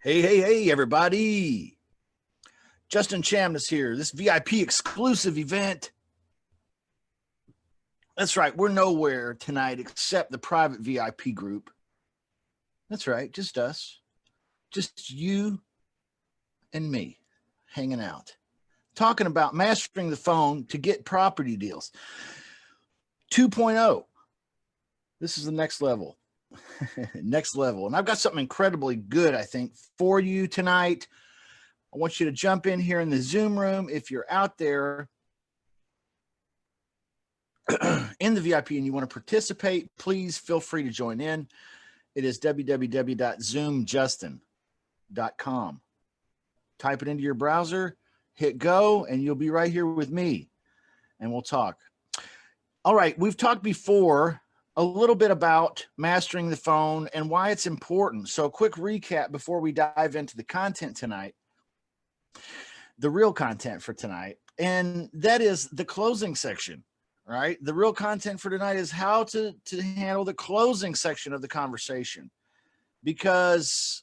Hey, everybody. Justin Chamness here. This VIP exclusive event. That's right. We're nowhere tonight except the private VIP group. That's right. Just us. Just you and me hanging out. Talking about mastering the phone to get property deals. 2.0. This is the next level. Next level. And I've got something incredibly good, I think, for you tonight. I want you to jump in here in the Zoom room. If you're out there in the VIP and you want to participate, please feel free to join in. It is www.zoomjustin.com. Type it into your browser, hit go, and you'll be right here with me, and we'll talk. All right, we've talked before a little bit about mastering the phone and why it's important. So a quick recap before we dive into the content tonight, the real content for tonight, and that is the closing section, right? The real content for tonight is how to handle the closing section of the conversation, because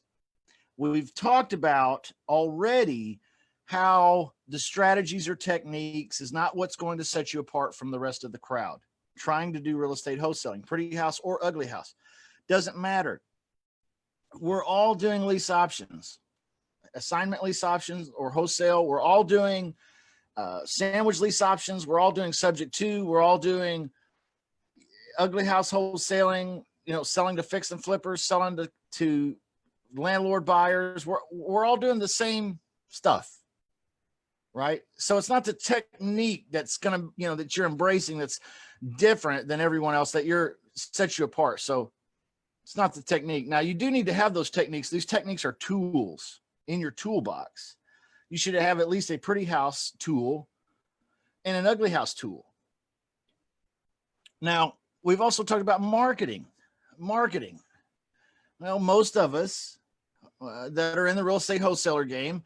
we've talked about already how the strategies or techniques is not what's going to set you apart from the rest of the crowd. Trying to do real estate wholesaling, pretty house or ugly house, doesn't matter. We're all doing lease options, assignment lease options or wholesale. We're all doing sandwich lease options. We're all doing subject to. We're all doing ugly house wholesaling, selling to fix and flippers, selling to landlord buyers. We're all doing the same stuff, right? So it's not the technique that's going to, that you're embracing that's different than everyone else that sets you apart. So it's not the technique. Now, you do need to have those techniques. These techniques are tools in your toolbox. You should have at least a pretty house tool and an ugly house tool. Now, we've also talked about marketing. Well, most of us that are in the real estate wholesaler game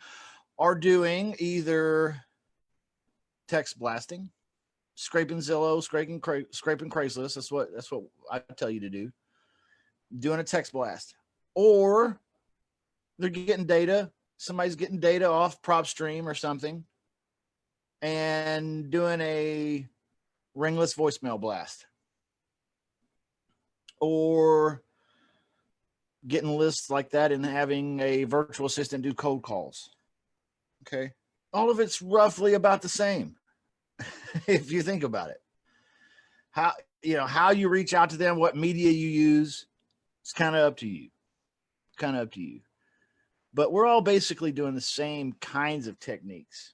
are doing either text blasting, scraping Zillow, scraping Craigslist. That's what I tell you to do. Doing a text blast, or they're getting data. Somebody's getting data off PropStream or something, and doing a ringless voicemail blast, or getting lists like that and having a virtual assistant do cold calls. Okay, all of it's roughly about the same. If you think about it, how you reach out to them, what media you use, it's kind of up to you. But we're all basically doing the same kinds of techniques.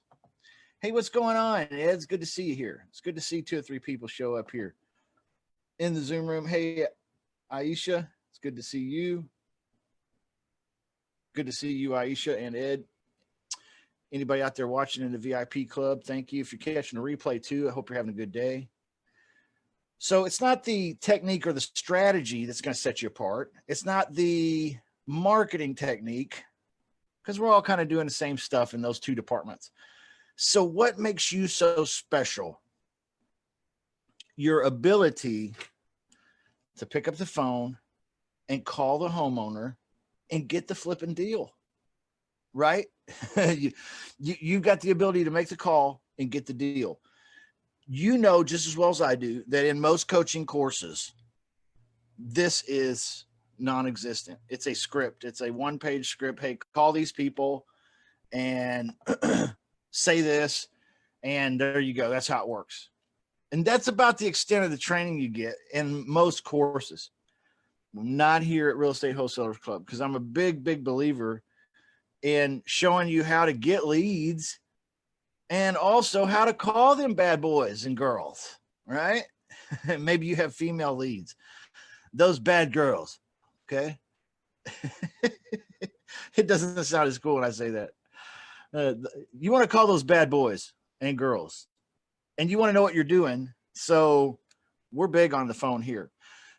Hey, what's going on, Ed? It's good to see you here. It's good to see 2 or 3 people show up here in the Zoom room. Hey, Aisha, it's good to see you. Good to see you, Aisha and Ed. Anybody out there watching in the VIP club, thank you. If you're catching a replay too, I hope you're having a good day. So it's not the technique or the strategy that's going to set you apart. It's not the marketing technique, because we're all kind of doing the same stuff in those 2 departments. So what makes you so special? Your ability to pick up the phone and call the homeowner and get the flipping deal, right? You've got the ability to make the call and get the deal. You know just as well as I do that in most coaching courses, this is non-existent. It's a script. It's a 1-page script. Hey, call these people and say this, and there you go. That's how it works. And that's about the extent of the training you get in most courses. Not here at Real Estate Wholesalers Club, because I'm a big believer in showing you how to get leads and also how to call them bad boys and girls, right? Maybe you have female leads, those bad girls. Okay. It doesn't sound as cool when I say that. You want to call those bad boys and girls, and you want to know what you're doing. So we're big on the phone here.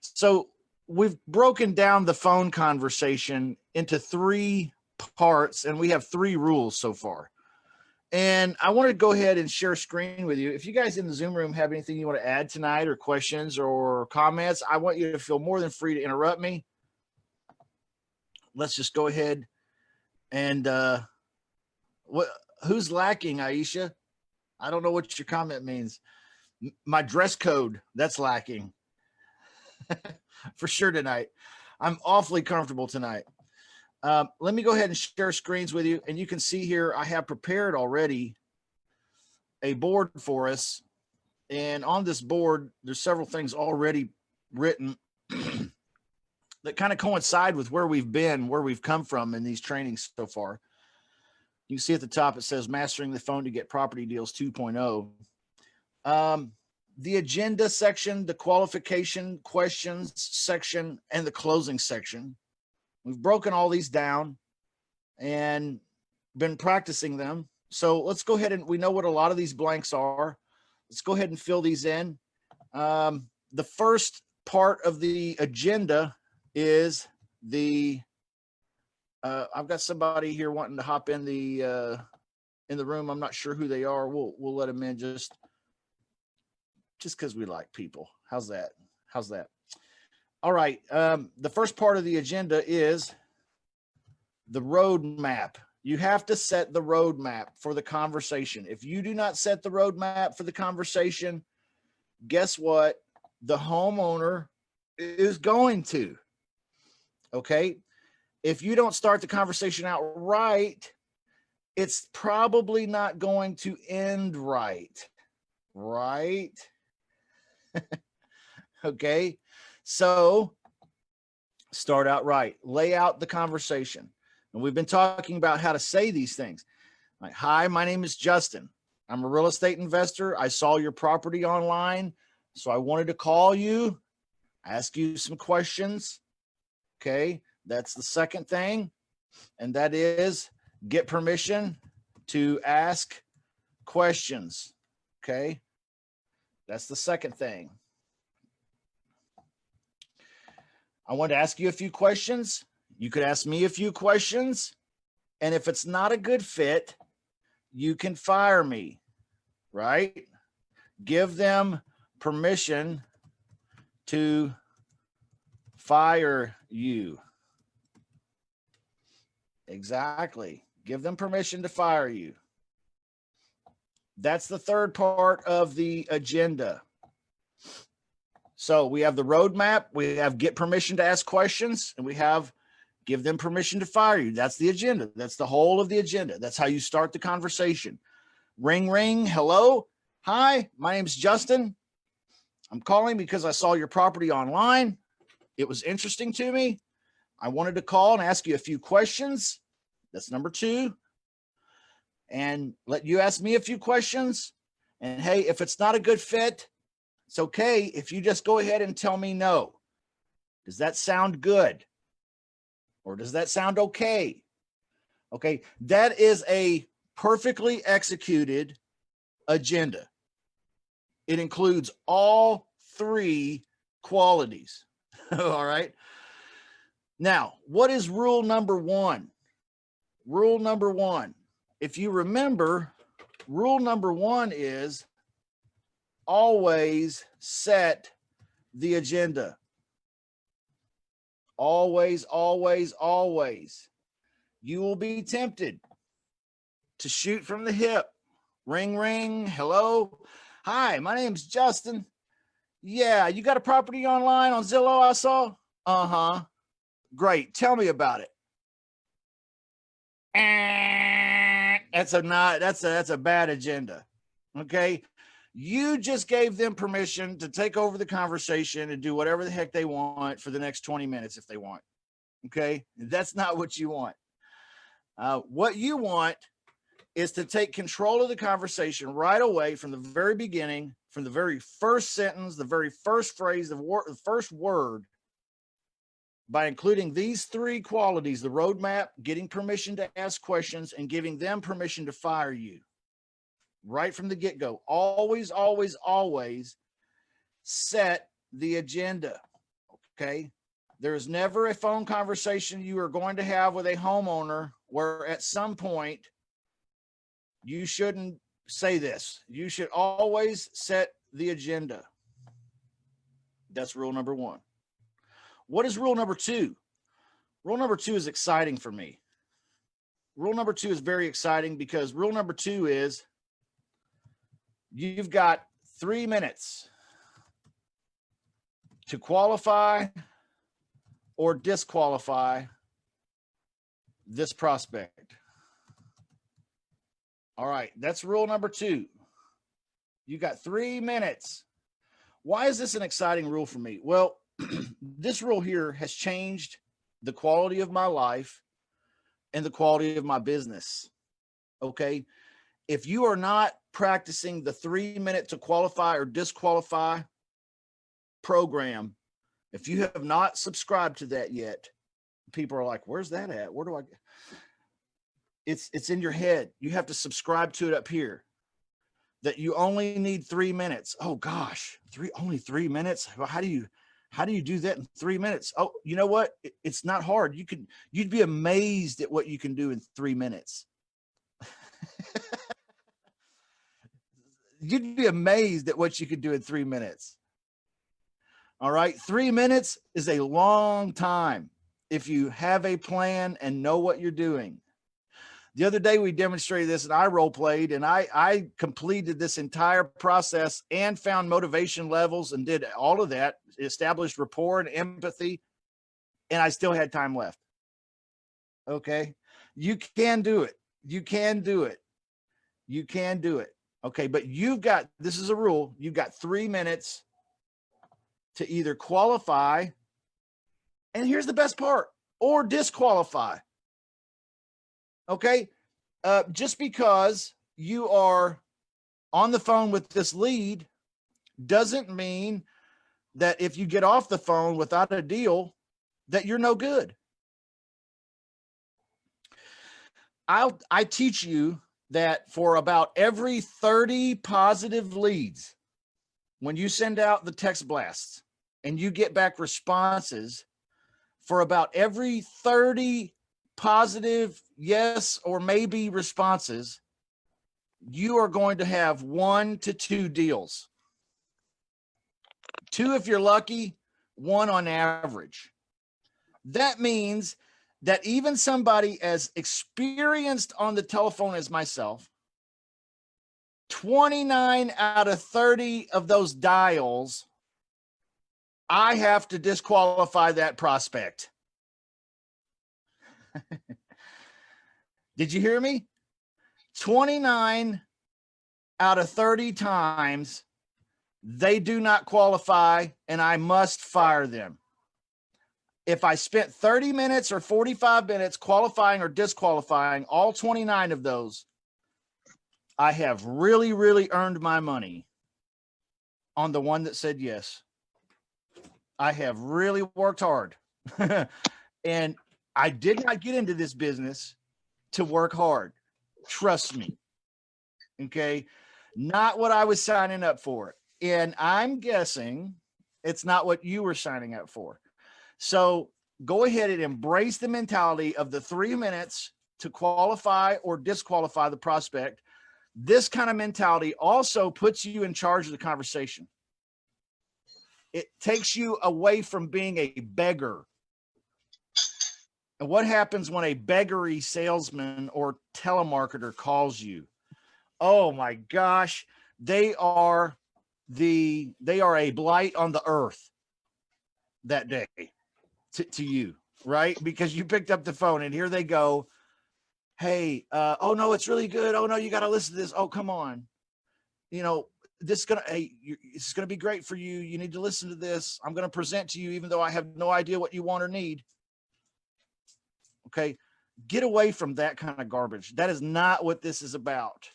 So we've broken down the phone conversation into 3 parts, and we have 3 rules so far. And I want to go ahead and share a screen with you. If you guys in the Zoom room have anything you want to add tonight, or questions or comments, I want you to feel more than free to interrupt me. Let's just go ahead and who's lacking, Aisha? I don't know what your comment means. My dress code, that's lacking. For sure tonight. I'm awfully comfortable tonight. Let me go ahead and share screens with you. And you can see here, I have prepared already a board for us. And on this board, there's several things already written that kind of coincide with where we've been, where we've come from in these trainings so far. You can see at the top, it says Mastering the Phone to Get Property Deals 2.0. The agenda section, the qualification questions section, and the closing section. We've broken all these down and been practicing them. So let's go ahead and we know what a lot of these blanks are. Let's go ahead and fill these in. The first part of the agenda is the, I've got somebody here wanting to hop in the room. I'm not sure who they are. We'll let them in just because we like people. How's that? How's that? All right. The first part of the agenda is the roadmap. You have to set the roadmap for the conversation. If you do not set the roadmap for the conversation, guess what? The homeowner is going to. Okay. If you don't start the conversation out right, it's probably not going to end right. Right? Okay. So start out right. Lay out the conversation. And we've been talking about how to say these things. Like, hi, my name is Justin. I'm a real estate investor. I saw your property online, so I wanted to call you, ask you some questions. Okay, that's the second thing. And that is get permission to ask questions. Okay, that's the second thing. I want to ask you a few questions. You could ask me a few questions. And if it's not a good fit, you can fire me, right? Give them permission to fire you. Exactly. Give them permission to fire you. That's the third part of the agenda. So we have the roadmap, we have get permission to ask questions, and we have give them permission to fire you. That's the agenda. That's the whole of the agenda. That's how you start the conversation. Ring, ring. Hello. Hi, my name's Justin. I'm calling because I saw your property online. It was interesting to me. I wanted to call and ask you a few questions. That's number 2. And let you ask me a few questions. And hey, if it's not a good fit, it's okay if you just go ahead and tell me no. Does that sound good? Or does that sound okay? Okay, that is a perfectly executed agenda. It includes all 3 qualities. All right. Now, what is rule number 1? Rule number 1. If you remember, rule number 1 is always set the agenda. Always, always, always. You will be tempted to shoot from the hip. Ring, ring. Hello. Hi, my name's Justin. Yeah, you got a property online on Zillow I saw? Uh-huh. Great. Tell me about it. That's a bad agenda. Okay. You just gave them permission to take over the conversation and do whatever the heck they want for the next 20 minutes if they want. Okay. That's not what you want. What you want is to take control of the conversation right away from the very beginning, from the very first sentence, the very first phrase, the first word, by including these 3 qualities: the roadmap, getting permission to ask questions, and giving them permission to fire you. Right from the get-go. Always, always, always set the agenda. Okay. There's never a phone conversation you are going to have with a homeowner where at some point You shouldn't say this. You should always set the agenda. That's rule number one. What is rule number two? Rule number two is exciting for me. Rule number two is very exciting because rule number two is you've got 3 minutes to qualify or disqualify this prospect. All right, that's rule number two. You got 3 minutes. Why is this an exciting rule for me? Well, this rule here has changed the quality of my life and the quality of my business. Okay. If you are not practicing the 3 minute to qualify or disqualify program, if you have not subscribed to that yet, people are like, where's that at? Where do I get? It's in your head. You have to subscribe to it up here that you only need 3 minutes. Oh gosh, only 3 minutes. Well, how do you do that in 3 minutes? Oh, you know what? It's not hard. You'd be amazed at what you can do in 3 minutes. You'd be amazed at what you could do in 3 minutes. All right. 3 minutes is a long time if you have a plan and know what you're doing. The other day we demonstrated this and I role played and I completed this entire process and found motivation levels and did all of that, established rapport and empathy, and I still had time left. Okay. You can do it. You can do it. You can do it. Okay. But this is a rule. You've got 3 minutes to either qualify, and here's the best part, or disqualify. Okay. Just because you are on the phone with this lead doesn't mean that if you get off the phone without a deal that you're no good. I teach you that for about every 30 positive leads, when you send out the text blasts and you get back responses, for about every 30 positive yes or maybe responses, you are going to have 1 to 2 deals. 2 if you're lucky, 1 on average. That means that even somebody as experienced on the telephone as myself, 29 out of 30 of those dials, I have to disqualify that prospect. Did you hear me? 29 out of 30 times they do not qualify and I must fire them. If I spent 30 minutes or 45 minutes qualifying or disqualifying all 29 of those, I have really, really earned my money on the one that said yes. I have really worked hard. And I did not get into this business to work hard. Trust me. Okay. Not what I was signing up for. And I'm guessing it's not what you were signing up for. So go ahead and embrace the mentality of the 3 minutes to qualify or disqualify the prospect. This kind of mentality also puts you in charge of the conversation. It takes you away from being a beggar. And what happens when a beggary salesman or telemarketer calls you? Oh my gosh, they are a blight on the earth that day to you, right? Because you picked up the phone and here they go. Hey, oh no, it's really good. Oh no, you got to listen to this. Oh, come on. You know, this is going to be great for you. You need to listen to this. I'm going to present to you, even though I have no idea what you want or need. Okay. Get away from that kind of garbage. That is not what this is about.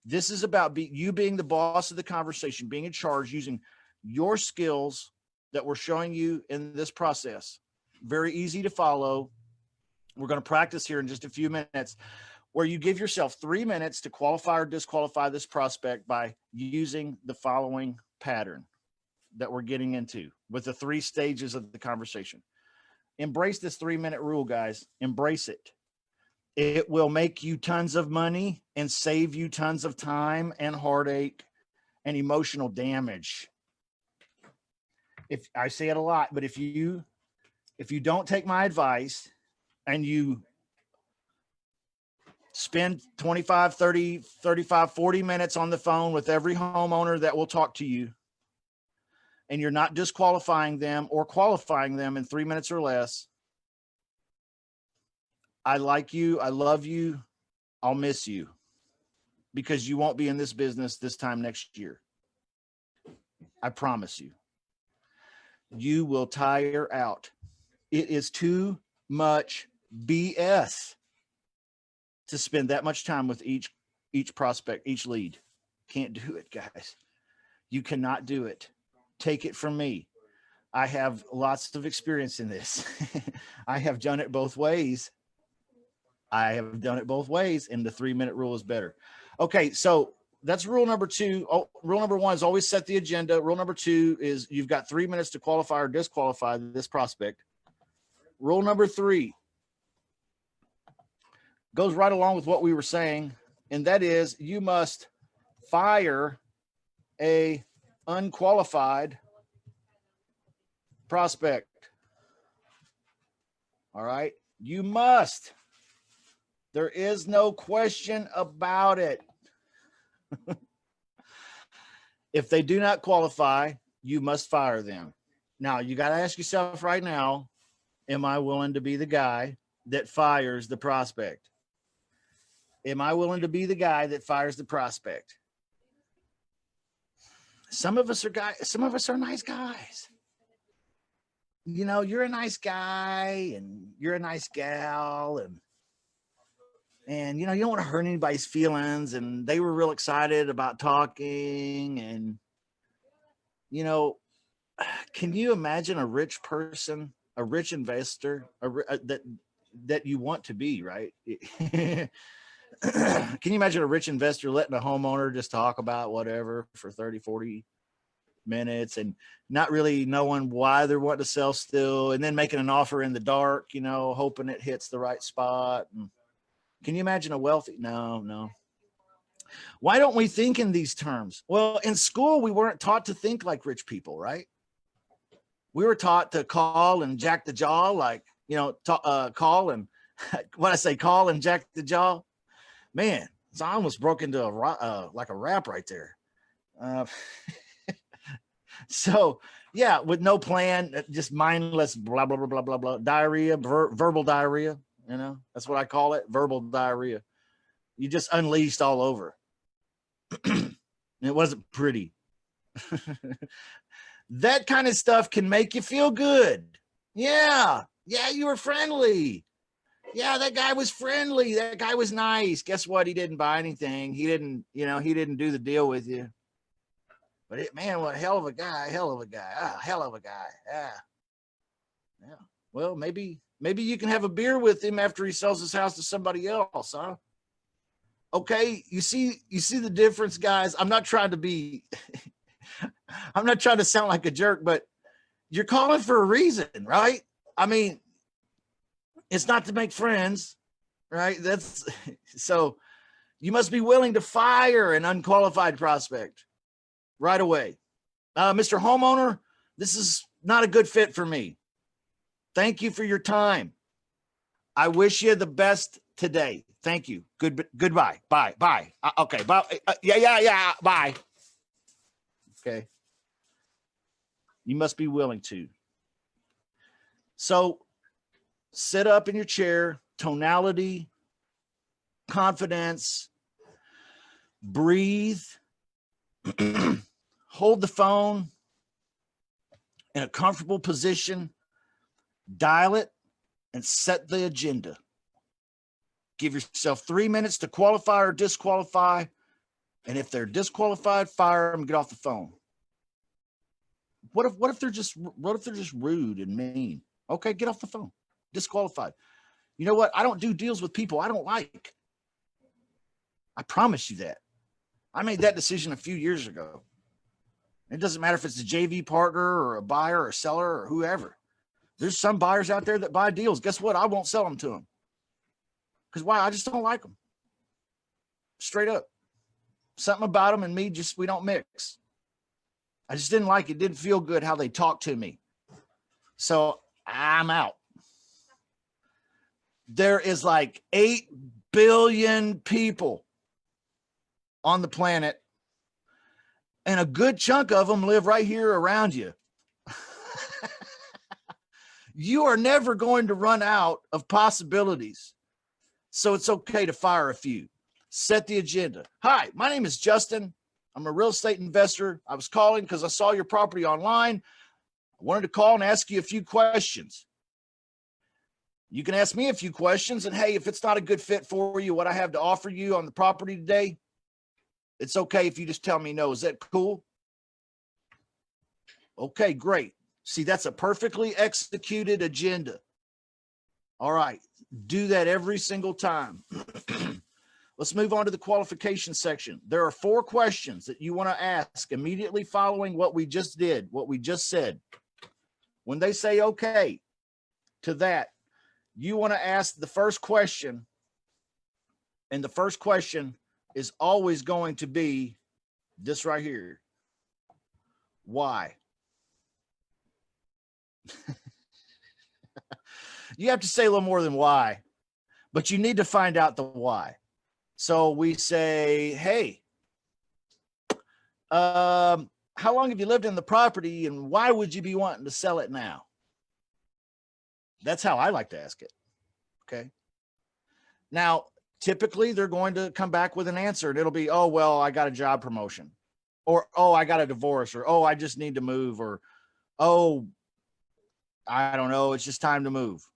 This is about you being the boss of the conversation, being in charge, using your skills that we're showing you in this process. Very easy to follow. We're going to practice here in just a few minutes, where you give yourself 3 minutes to qualify or disqualify this prospect by using the following pattern that we're getting into with the 3 stages of the conversation. Embrace this 3 minute rule, guys. Embrace it. It will make you tons of money and save you tons of time and heartache and emotional damage. If I say it a lot, but if you don't take my advice and you spend 25, 30, 35, 40 minutes on the phone with every homeowner that will talk to you, and you're not disqualifying them or qualifying them in 3 minutes or less, I like you. I love you. I'll miss you, because you won't be in this business this time next year. I promise you. You will tire out. It is too much BS to spend that much time with each prospect, each lead. Can't do it, guys. You cannot do it. Take it from me. I have lots of experience in this. I have done it both ways. And the 3-minute rule is better. Okay, so that's rule number 2. Oh, rule number 1 is always set the agenda. Rule number 2 is you've got 3 minutes to qualify or disqualify this prospect. Rule number 3 goes right along with what we were saying, and that is you must fire a unqualified prospect. All right, you must. There is no question about it. If they do not qualify, you must fire them. Now, you got to ask yourself right now, am I willing to be the guy that fires the prospect? Am I willing to be the guy that fires the prospect? Some of us are nice guys. You know, you're a nice guy and you're a nice gal, and you know, you don't want to hurt anybody's feelings, and they were real excited about talking, and you know, can you imagine a rich person, a rich investor, that you want to be, right? Can you imagine a rich investor letting a homeowner just talk about whatever for 30, 40 minutes and not really knowing why they're wanting to sell still, and then making an offer in the dark, you know, hoping it hits the right spot? And can you imagine a wealthy? No. Why don't we think in these terms? Well, in school, we weren't taught to think like rich people, right? We were taught to call and jack the jaw, like, you know, call and when I say call and jack the jaw, man, so I almost broke into like a rap right there. So yeah, with no plan, just mindless, blah, blah, blah, blah, blah, blah, diarrhea, verbal diarrhea. You know, that's what I call it. Verbal diarrhea. You just unleashed all over. It wasn't pretty. That kind of stuff can make you feel good. Yeah, you were friendly. Yeah, that guy was friendly. That guy was nice. Guess what? He didn't buy anything. He didn't do the deal with you. But man, what a hell of a guy. Hell of a guy. Yeah. Well, maybe you can have a beer with him after he sells his house to somebody else, huh? Okay, you see the difference, guys. I'm not trying to sound like a jerk, but you're calling for a reason, right? I mean, it's not to make friends, right? So you must be willing to fire an unqualified prospect right away. Mr. Homeowner, this is not a good fit for me. Thank you for your time. I wish you the best today. Thank you. Goodbye. Bye. Okay. Bye. Yeah. Bye. Okay. You must be willing to. So sit up in your chair, tonality, confidence, breathe, hold the phone in a comfortable position, dial it, and set the agenda. Give yourself 3 minutes to qualify or disqualify. And if they're disqualified, fire them, get off the phone. What if they're just rude and mean? Okay, get off the phone. Disqualified. You know what? I don't do deals with people I don't like. I promise you that. I made that decision a few years ago. It doesn't matter if it's a JV partner or a buyer or a seller or whoever. There's some buyers out there that buy deals. Guess what? I won't sell them to them. Because why? I just don't like them. Straight up. Something about them and me, we don't mix. I just didn't like it. Didn't feel good how they talked to me. So I'm out. There is like 8 billion people on the planet, and a good chunk of them live right here around you. You are never going to run out of possibilities. So it's okay to fire a few. Set the agenda. Hi, my name is Justin. I'm a real estate investor. I was calling because I saw your property online. I wanted to call and ask you a few questions. You can ask me a few questions, and hey, if it's not a good fit for you, what I have to offer you on the property today, it's okay if you just tell me no. Is that cool? Okay, great. See, that's a perfectly executed agenda. All right, do that every single time. Let's move on to the qualification section. There are 4 questions that you want to ask immediately following what we just did, what we just said. When they say okay to that, you want to ask the first question, and the first question is always going to be this right here. Why? You have to say a little more than why, but you need to find out the why. So we say, hey, how long have you lived in the property, and why would you be wanting to sell it now? That's how I like to ask it. Okay. Now, typically they're going to come back with an answer, and it'll be, oh, well, I got a job promotion, or, oh, I got a divorce, or, oh, I just need to move, or, oh, I don't know, it's just time to move.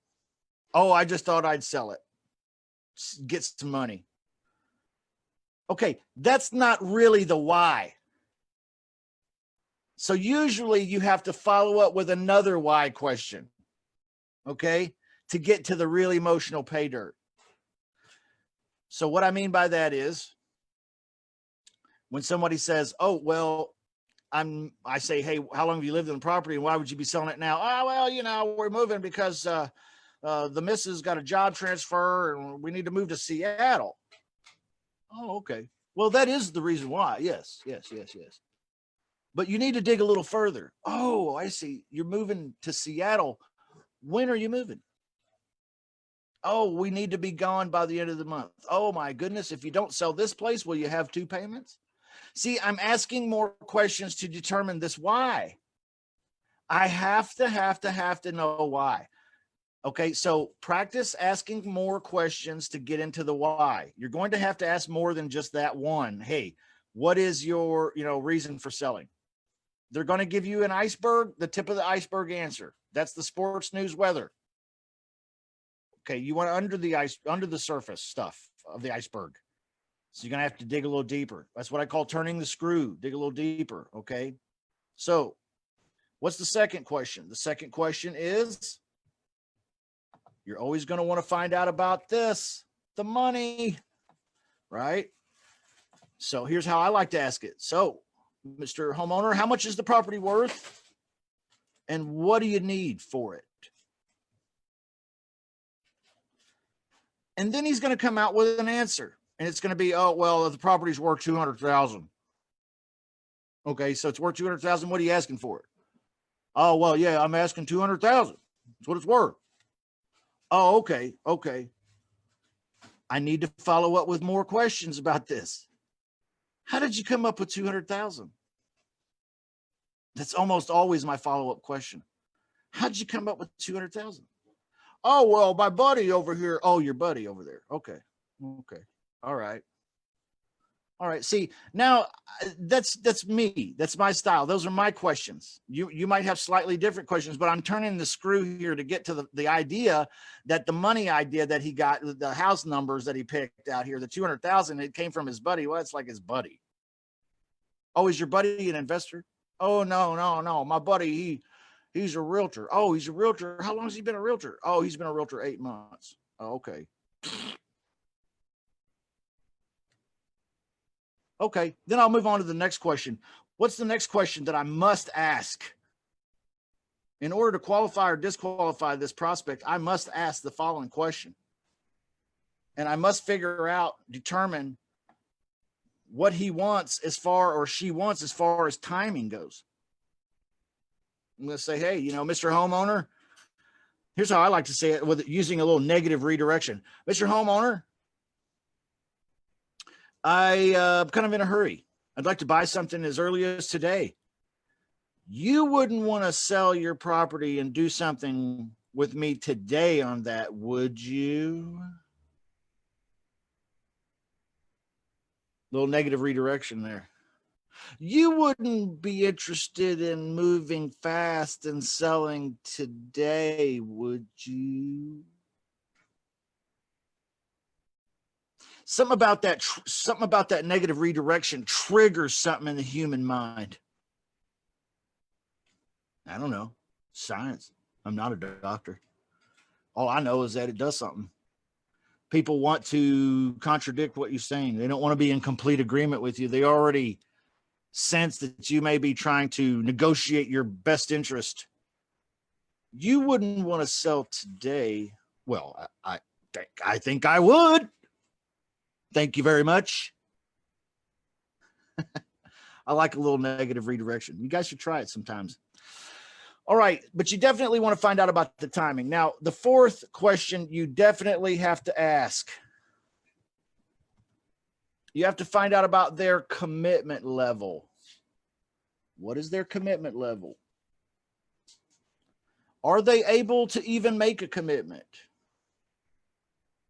Oh, I just thought I'd sell it, get some money. Okay, that's not really the why. So usually you have to follow up with another why question, okay, to get to the real emotional pay dirt. So what I mean by that is when somebody says, oh, well, I say, hey, how long have you lived in the property, and why would you be selling it now? Oh, well, you know, we're moving because the missus got a job transfer and we need to move to Seattle. Oh, okay. Well, that is the reason why. Yes. But you need to dig a little further. Oh, I see. You're moving to Seattle. When are you moving? Oh, we need to be gone by the end of the month. Oh my goodness. If you don't sell this place, will you have 2 payments? See, I'm asking more questions to determine this why. I have to know why. Okay, so practice asking more questions to get into the why. You're going to have to ask more than just that one. Hey, what is your, reason for selling? They're going to give you an iceberg, the tip of the iceberg answer. That's the sports news weather. Okay, you want under the surface stuff of the iceberg. So you're going to have to dig a little deeper. That's what I call turning the screw. Dig a little deeper, okay? So what's the second question? The second question is, you're always going to want to find out about this, the money, right? So here's how I like to ask it. So, Mr. Homeowner, how much is the property worth? And what do you need for it? And then he's going to come out with an answer. And it's going to be, oh, well, the property's worth $200,000. Okay, so it's worth $200,000. What are you asking for it? Oh, well, yeah, I'm asking $200,000. That's what it's worth. Oh, okay. I need to follow up with more questions about this. How did you come up with 200,000? That's almost always my follow-up question. How did you come up with 200,000? Oh, well, my buddy over here. Oh, your buddy over there. Okay. All right. See, now that's me. That's my style. Those are my questions. You might have slightly different questions, but I'm turning the screw here to get to the idea that the money idea that he got, the house numbers that he picked out here, the 200,000, it came from his buddy. Well, it's like his buddy. Oh, is your buddy an investor? Oh, no. My buddy, he's a realtor. Oh, he's a realtor. How long has he been a realtor? Oh, he's been a realtor 8 months. Oh, okay. Okay, then I'll move on to the next question. What's the next question that I must ask? In order to qualify or disqualify this prospect, I must ask the following question. and I must determine what he wants as far, or she wants as far as timing goes. I'm going to say, hey, Mr. Homeowner, here's how I like to say it with using a little negative redirection. Mr. Homeowner, I'm kind of in a hurry. I'd like to buy something as early as today. You wouldn't want to sell your property and do something with me today on that, would you? Little negative redirection there. You wouldn't be interested in moving fast and selling today, would you? Something about that negative redirection triggers something in the human mind. I don't know. Science. I'm not a doctor. All I know is that it does something. People want to contradict what you're saying. They don't want to be in complete agreement with you. They already sense that you may be trying to negotiate your best interest. You wouldn't want to sell today. Well, I think I would. Thank you very much. I like a little negative redirection. You guys should try it sometimes. All right, but you definitely want to find out about the timing. Now, the fourth question you definitely have to ask. You have to find out about their commitment level. What is their commitment level? Are they able to even make a commitment?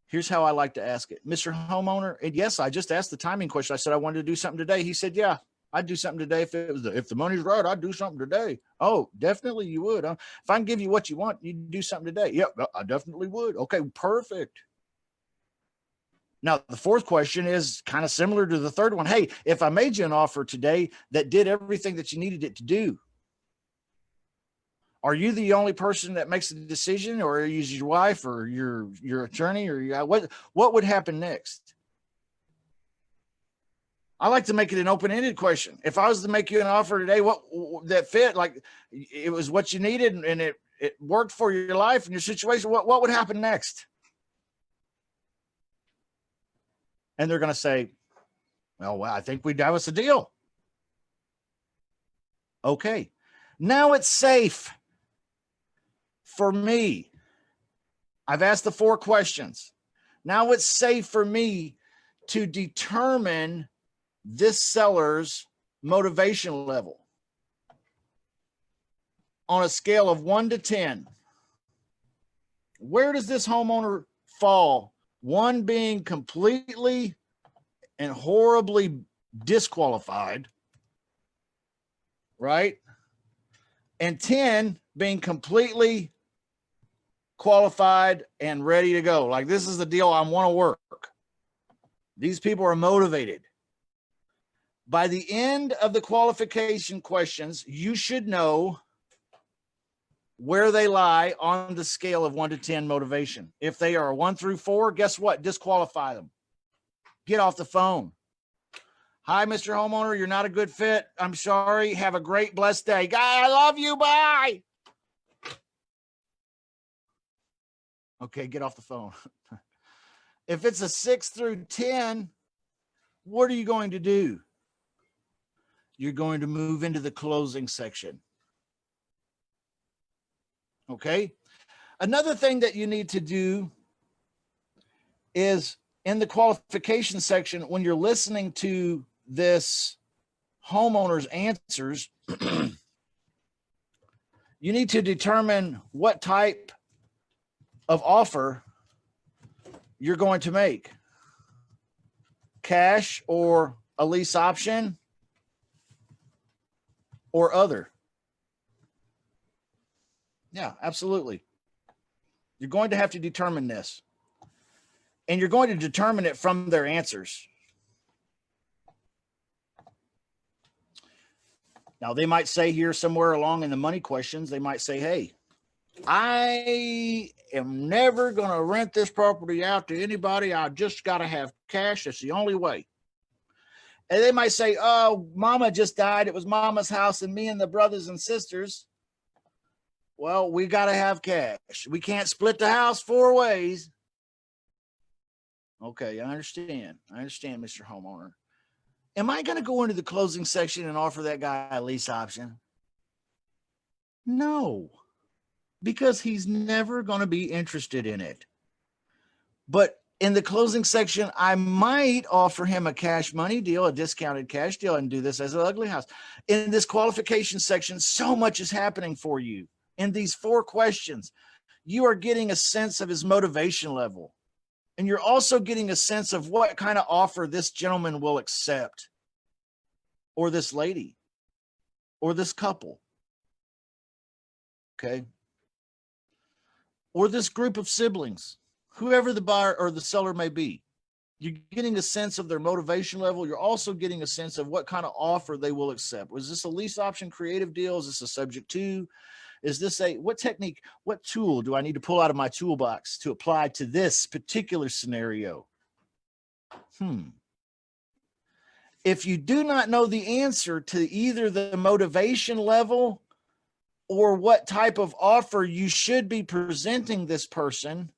Here's how I like to ask it. Mr. Homeowner, and yes, I just asked the timing question. I said I wanted to do something today. He said, yeah, I'd do something today. If the money's right, I'd do something today. Oh, definitely you would. Huh? If I can give you what you want, you'd do something today. Yep, I definitely would. Okay, perfect. Now, the fourth question is kind of similar to the third one. Hey, if I made you an offer today that did everything that you needed it to do, are you the only person that makes the decision, or is your wife or your attorney, or what would happen next? I like to make it an open-ended question. If I was to make you an offer today, what that fit, like it was what you needed and it worked for your life and your situation, what would happen next? And they're going to say, well, I think that was the deal. Okay. Now it's safe for me. I've asked the 4 questions. Now it's safe for me to determine this seller's motivation level on a scale of 1 to 10. Where does this homeowner fall? 1 being completely and horribly disqualified, right? And 10 being completely qualified and ready to go. Like, this is the deal. I want to work. These people are motivated. By the end of the qualification questions, you should know where they lie on the scale of 1 to 10 motivation. If they are 1 through 4, guess what? Disqualify them. Get off the phone. Hi, Mr. Homeowner, you're not a good fit. I'm sorry. Have a great, blessed day. Guy, I love you. Bye. Okay, get off the phone. If it's a 6 through 10, what are you going to do? You're going to move into the closing section. Okay. Another thing that you need to do is in the qualification section, when you're listening to this homeowner's answers, you need to determine what type of offer you're going to make. Cash or a lease option or other. Yeah, absolutely. You're going to have to determine this. And you're going to determine it from their answers. Now, they might say here somewhere along in the money questions, they might say, hey, I am never going to rent this property out to anybody. I just got to have cash. That's the only way. And they might say, oh, mama just died. It was mama's house and me and the brothers and sisters. Well, we got to have cash. We can't split the house 4 ways. Okay, I understand. I understand, Mr. Homeowner. Am I going to go into the closing section and offer that guy a lease option? No, because he's never going to be interested in it. But in the closing section, I might offer him a cash money deal, a discounted cash deal, and do this as an ugly house. In this qualification section, so much is happening for you. In these 4 questions, you are getting a sense of his motivation level. And you're also getting a sense of what kind of offer this gentleman will accept, or this lady, or this couple. Okay. Or this group of siblings, whoever the buyer or the seller may be. You're getting a sense of their motivation level. You're also getting a sense of what kind of offer they will accept. Was this a lease option creative deal? Is this a subject to? Is this what technique, what tool do I need to pull out of my toolbox to apply to this particular scenario? If you do not know the answer to either the motivation level or what type of offer you should be presenting this person,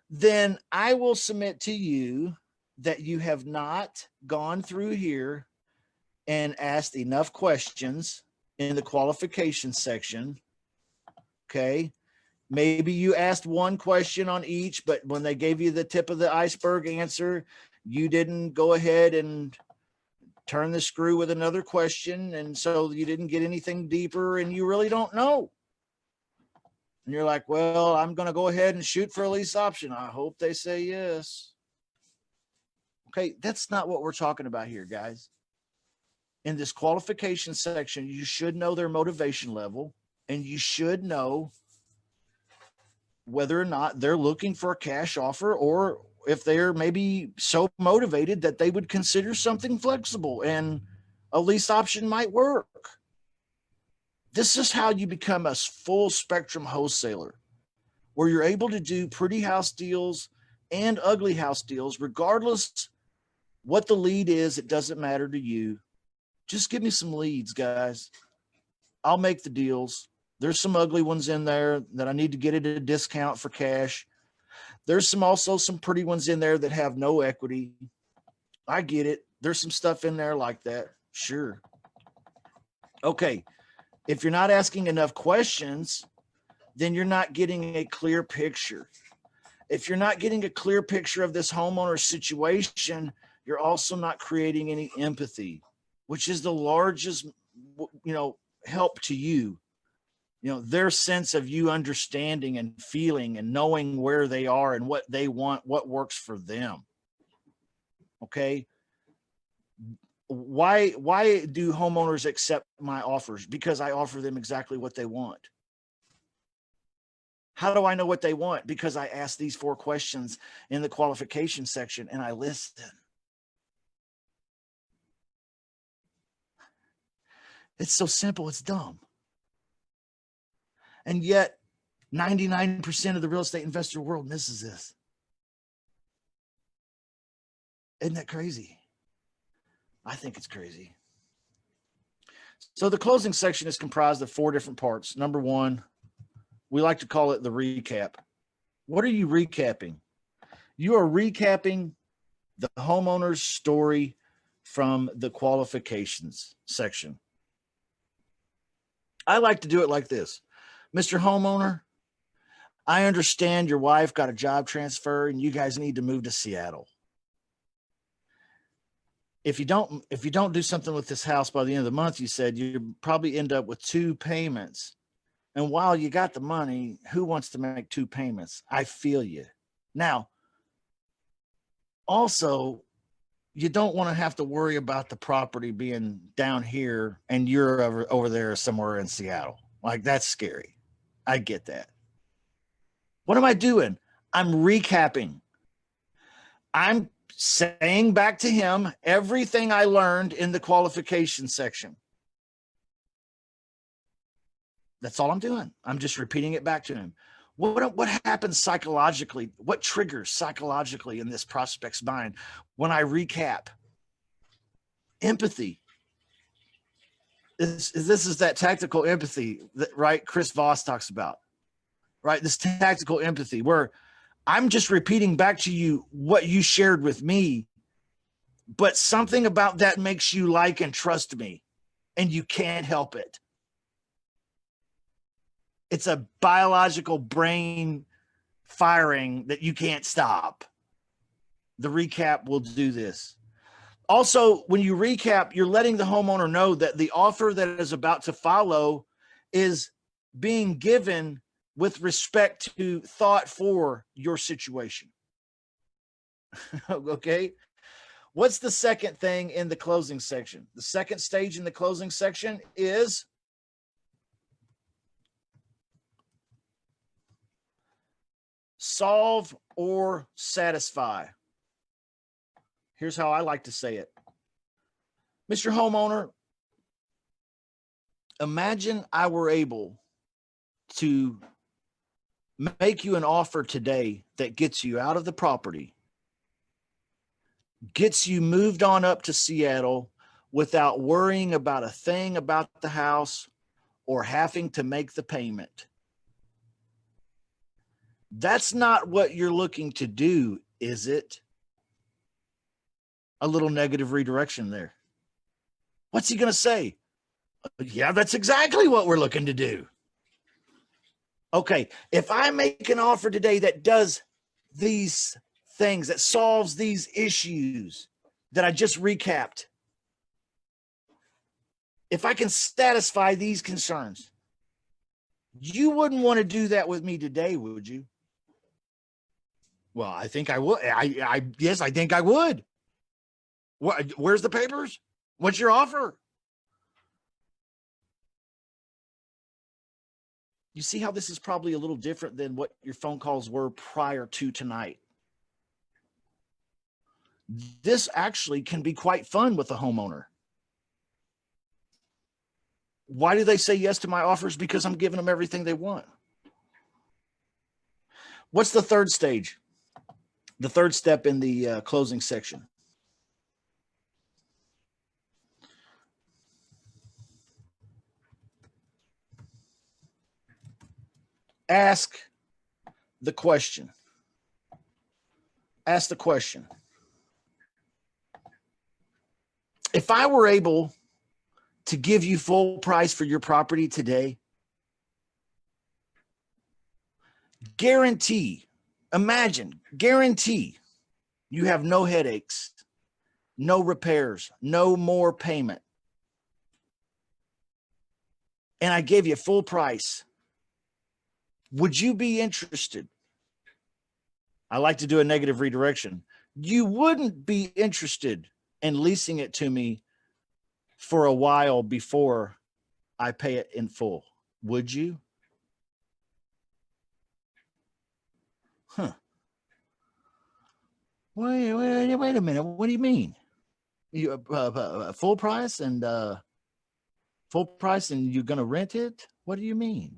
then I will submit to you that you have not gone through here and asked enough questions in the qualification section. Okay. Maybe you asked one question on each, but when they gave you the tip of the iceberg answer, you didn't go ahead and turn the screw with another question. And so you didn't get anything deeper and you really don't know. And you're like, well, I'm going to go ahead and shoot for a lease option. I hope they say yes. Okay, that's not what we're talking about here, guys. In this qualification section, you should know their motivation level, and you should know whether or not they're looking for a cash offer, or if they're maybe so motivated that they would consider something flexible and a lease option might work. This is how you become a full spectrum wholesaler, where you're able to do pretty house deals and ugly house deals, regardless what the lead is. It doesn't matter to you. Just give me some leads, guys. I'll make the deals. There's some ugly ones in there that I need to get at a discount for cash. There's also some pretty ones in there that have no equity. I get it. There's some stuff in there like that. Sure. Okay. If you're not asking enough questions, then you're not getting a clear picture. If you're not getting a clear picture of this homeowner's situation, you're also not creating any empathy, which is the largest, help to you. Their sense of you understanding and feeling and knowing where they are and what they want, what works for them. Okay. Why do homeowners accept my offers? Because I offer them exactly what they want. How do I know what they want? Because I ask these 4 questions in the qualification section and I listen. It's so simple, it's dumb. And yet 99% of the real estate investor world misses this. Isn't that crazy? I think it's crazy. So the closing section is comprised of 4 different parts. Number 1, we like to call it the recap. What are you recapping? You are recapping the homeowner's story from the qualifications section. I like to do it like this. Mr. Homeowner, I understand your wife got a job transfer and you guys need to move to Seattle. If you don't do something with this house by the end of the month, you said you probably end up with 2 payments. And while you got the money, who wants to make 2 payments? I feel you. Now, also, you don't want to have to worry about the property being down here and you're over there somewhere in Seattle. Like, that's scary. I get that. What am I doing? I'm recapping. I'm saying back to him everything I learned in the qualification section. That's all I'm doing. I'm just repeating it back to him. What happens psychologically? What triggers psychologically in this prospect's mind when I recap? Empathy. This is that tactical empathy that, right, Chris Voss talks about, right? This tactical empathy where I'm just repeating back to you what you shared with me, but something about that makes you like and trust me, and you can't help it. It's a biological brain firing that you can't stop. The recap will do this. Also, when you recap, you're letting the homeowner know that the offer that is about to follow is being given with respect to thought for your situation. Okay. What's the second thing in the closing section? The second stage in the closing section is solve or satisfy. Here's how I like to say it. Mr. Homeowner, imagine I were able to make you an offer today that gets you out of the property, gets you moved on up to Seattle without worrying about a thing about the house or having to make the payment. That's not what you're looking to do, is it? A little negative redirection there. What's he going to say? Yeah, that's exactly what we're looking to do. Okay, if I make an offer today that does these things, that solves these issues that I just recapped, if I can satisfy these concerns, you wouldn't want to do that with me today, would you? Well, I think I would. Yes, I think I would. Where's the papers? What's your offer? You see how this is probably a little different than what your phone calls were prior to tonight. This actually can be quite fun with a homeowner. Why do they say yes to my offers? Because I'm giving them everything they want. What's the third stage? The third step in the closing section. Ask the question. Ask the question. If I were able to give you full price for your property today, guarantee you have no headaches, no repairs, no more payment. And I gave you full price. Would you be interested? I like to do a negative redirection. You wouldn't be interested in leasing it to me for a while before I pay it in full, would you? Huh. Wait a minute. What do you mean? You full price and you're going to rent it? What do you mean?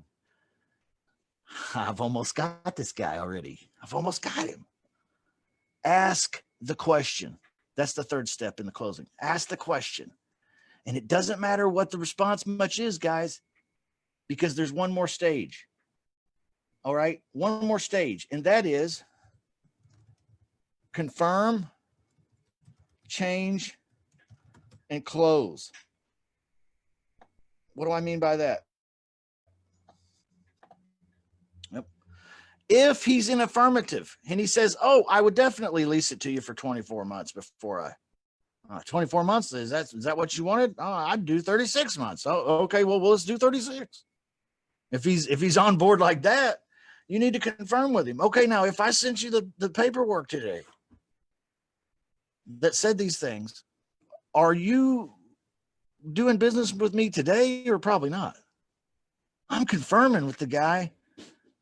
I've almost got this guy already. I've almost got him. Ask the question. That's the third step in the closing. Ask the question. And it doesn't matter what the response much is, guys, because there's one more stage. All right, one more stage, and that is confirm, change, and close. What do I mean by that? Yep. If he's in affirmative and he says, oh, I would definitely lease it to you for 24 months before I 24 months. Is that what you wanted? Oh, I'd do 36 months. Oh, okay. Well, let's do 36. If he's on board like that, you need to confirm with him. Okay. Now, if I sent you the paperwork today that said these things, are you doing business with me today or probably not? I'm confirming with the guy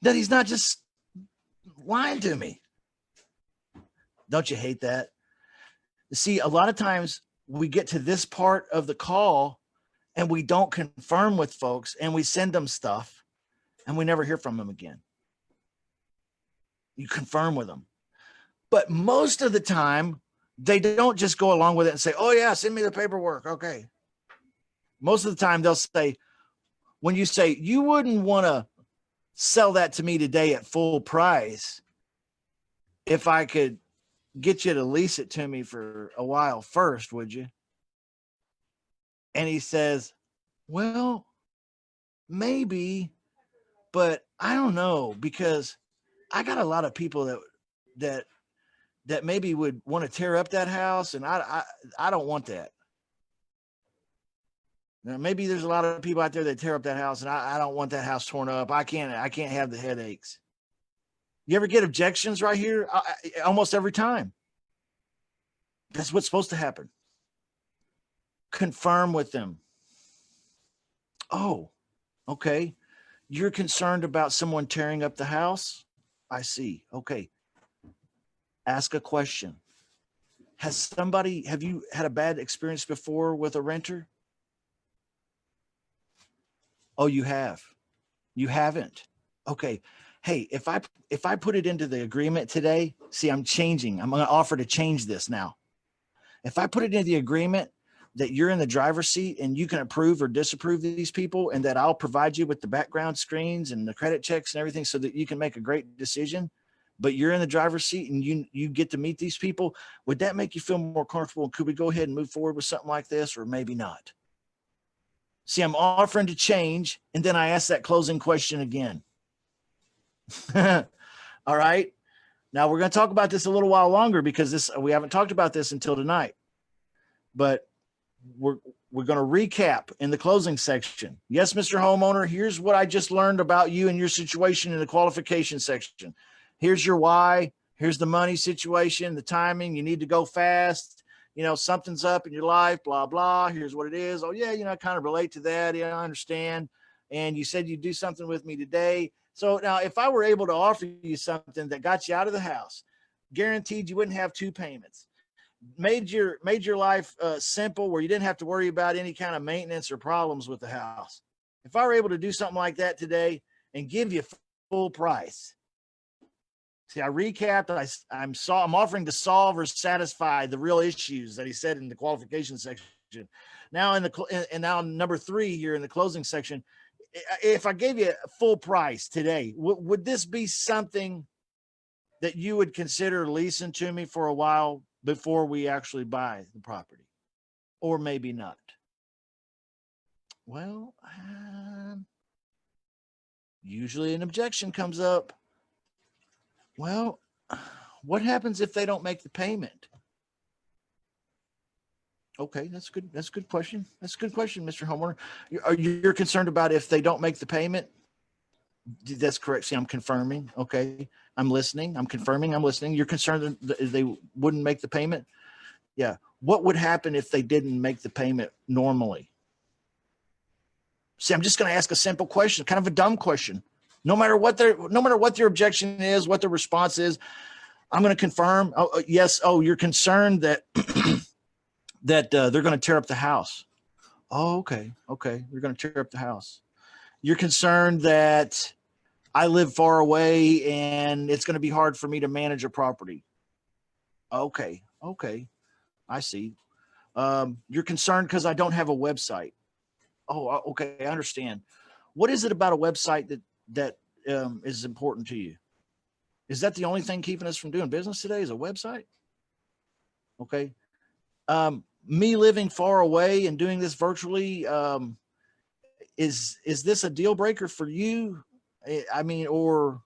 that he's not just lying to me. Don't you hate that? See, a lot of times we get to this part of the call and we don't confirm with folks and we send them stuff and we never hear from them again. You confirm with them. But most of the time, they don't just go along with it and say, oh, yeah, send me the paperwork. Okay. Most of the time, they'll say, when you say, you wouldn't want to sell that to me today at full price, if I could get you to lease it to me for a while first, would you? And he says, well, maybe, but I don't know, because I got a lot of people that maybe would want to tear up that house, and I don't want that. Now, maybe there's a lot of people out there that tear up that house, and I don't want that house torn up. I can't have the headaches. You ever get objections right here? Almost every time. That's what's supposed to happen. Confirm with them. Oh, okay. You're concerned about someone tearing up the house? I see. Okay. Ask a question. Have you had a bad experience before with a renter? Oh, you have. You haven't. Okay. Hey, if I put it into the agreement today, see, I'm changing. I'm going to offer to change this now. If I put it into the agreement that you're in the driver's seat and you can approve or disapprove these people, and that I'll provide you with the background screens and the credit checks and everything so that you can make a great decision, but you're in the driver's seat and you get to meet these people, would that make you feel more comfortable? Could we go ahead and move forward with something like this, or maybe not? See, I'm offering to change, and then I ask that closing question again. All right. Now we're going to talk about this a little while longer, because we haven't talked about this until tonight, but we're going to recap in the closing section. Yes, Mr. Homeowner, here's what I just learned about you and your situation in the qualification section. Here's your why. Here's the money situation, the timing. You need to go fast. You know, something's up in your life, blah, blah. Here's what it is. Oh, yeah, I kind of relate to that. Yeah, I understand. And you said you'd do something with me today. So now if I were able to offer you something that got you out of the house, guaranteed you wouldn't have two payments, made your life simple, where you didn't have to worry about any kind of maintenance or problems with the house. If I were able to do something like that today and give you full price. See, I recapped. I'm offering to solve or satisfy the real issues that he said in the qualification section. Now now number 3 here in the closing section, if I gave you full price today, would this be something that you would consider leasing to me for a while before we actually buy the property, or maybe not? Well, usually an objection comes up. Well, what happens if they don't make the payment? Okay, that's good. That's a good question. That's a good question, Mr. Homeowner. You're concerned about if they don't make the payment? That's correct. See, I'm confirming. Okay, I'm listening. I'm confirming. I'm listening. You're concerned that they wouldn't make the payment? Yeah. What would happen if they didn't make the payment normally? See, I'm just going to ask a simple question, kind of a dumb question. No matter what their objection is, what their response is, I'm going to confirm. Oh, yes. Oh, you're concerned that that they're going to tear up the house. Oh, okay. Okay. They're going to tear up the house. You're concerned that I live far away and it's going to be hard for me to manage a property. Okay. Okay. I see. You're concerned because I don't have a website. Oh, okay. I understand. What is it about a website that is important to you? Is that the only thing keeping us from doing business today, is a website? Okay. Me living far away and doing this virtually, is this a deal breaker for you? I mean, or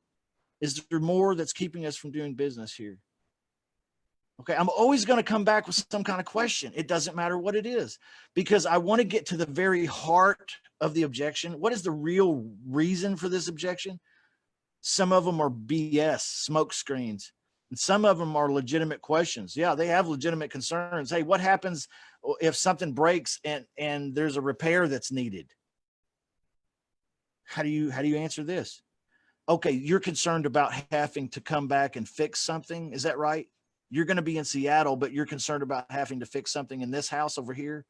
is there more that's keeping us from doing business here? Okay, I'm always going to come back with some kind of question. It doesn't matter what it is, because I want to get to the very heart of the objection. What is the real reason for this objection? Some of them are BS, smoke screens, and some of them are legitimate questions. Yeah, they have legitimate concerns. Hey, what happens if something breaks and there's a repair that's needed? How do you answer this? Okay, you're concerned about having to come back and fix something. Is that right? You're going to be in Seattle, but you're concerned about having to fix something in this house over here.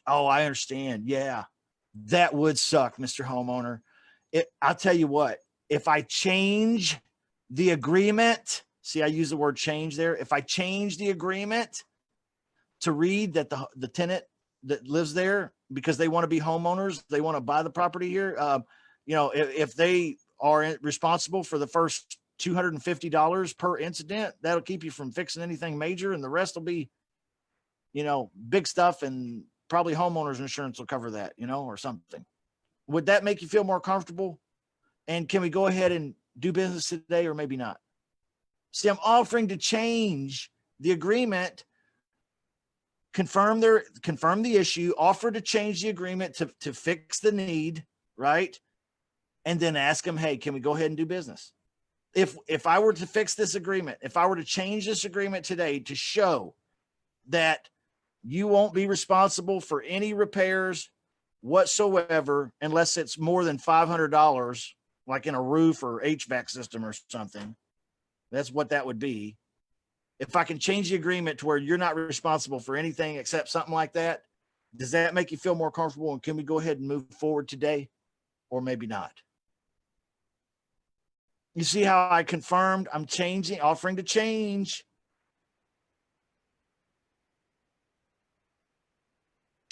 Oh, I understand. Yeah, that would suck, Mr. Homeowner. I'll tell you what, if I change the agreement, see, I use the word change there. If I change the agreement to read that the tenant that lives there, because they want to be homeowners, they want to buy the property here, if they are responsible for the first $250 per incident. That'll keep you from fixing anything major, and the rest will be, big stuff, and probably homeowners insurance will cover that, or something. Would that make you feel more comfortable? And can we go ahead and do business today, or maybe not? See, I'm offering to change the agreement, confirm the issue, offer to change the agreement to fix the need, right? And then ask them, hey, can we go ahead and do business? If I were to fix this agreement, if I were to change this agreement today to show that you won't be responsible for any repairs whatsoever, unless it's more than $500, like in a roof or HVAC system or something, that's what that would be. If I can change the agreement to where you're not responsible for anything except something like that, does that make you feel more comfortable? And can we go ahead and move forward today, or maybe not? You see how I confirmed I'm changing, offering to change.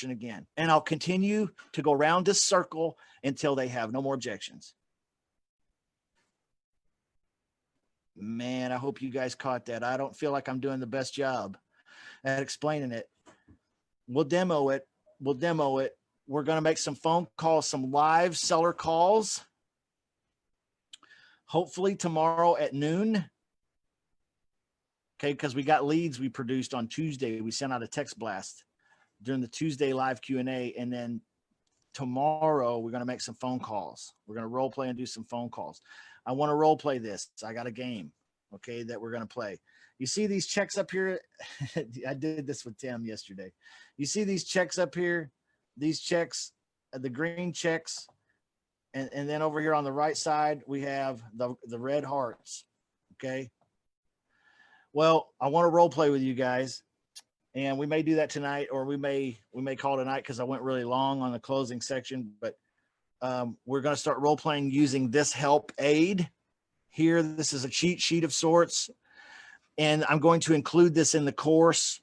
Again, and I'll continue to go around this circle until they have no more objections. Man, I hope you guys caught that. I don't feel like I'm doing the best job at explaining it. We'll demo it. We're going to make some phone calls, some live seller calls. Hopefully tomorrow at noon. Okay, because we got leads we produced on Tuesday. We sent out a text blast during the Tuesday live Q&A. And then tomorrow we're going to make some phone calls. We're going to role play and do some phone calls. I want to role play this. I got a game, okay, that we're going to play. You see these checks up here? I did this with Tim yesterday. You see these checks up here? These checks, the green checks. And then over here on the right side, we have the red hearts, okay? Well, I want to role play with you guys. And we may do that tonight, or we may call it a night because I went really long on the closing section. But we're going to start role playing using this help aid here. This is a cheat sheet of sorts, and I'm going to include this in the course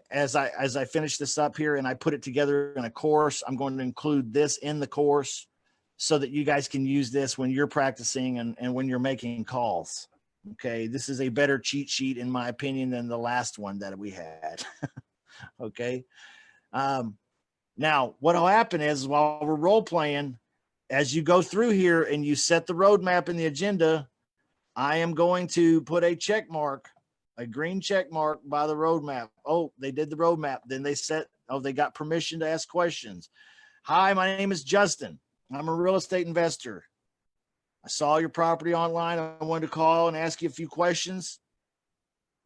as I finish this up here and I put it together in a course. I'm going to include this in the course so that you guys can use this when you're practicing and when you're making calls. Okay, this is a better cheat sheet, in my opinion, than the last one that we had. Okay. Now, what will happen is while we're role playing, as you go through here and you set the roadmap in the agenda, I am going to put a check mark, a green check mark by the roadmap. Oh, they did the roadmap. Then they they got permission to ask questions. Hi, my name is Justin. I'm a real estate investor. I saw your property online. I wanted to call and ask you a few questions.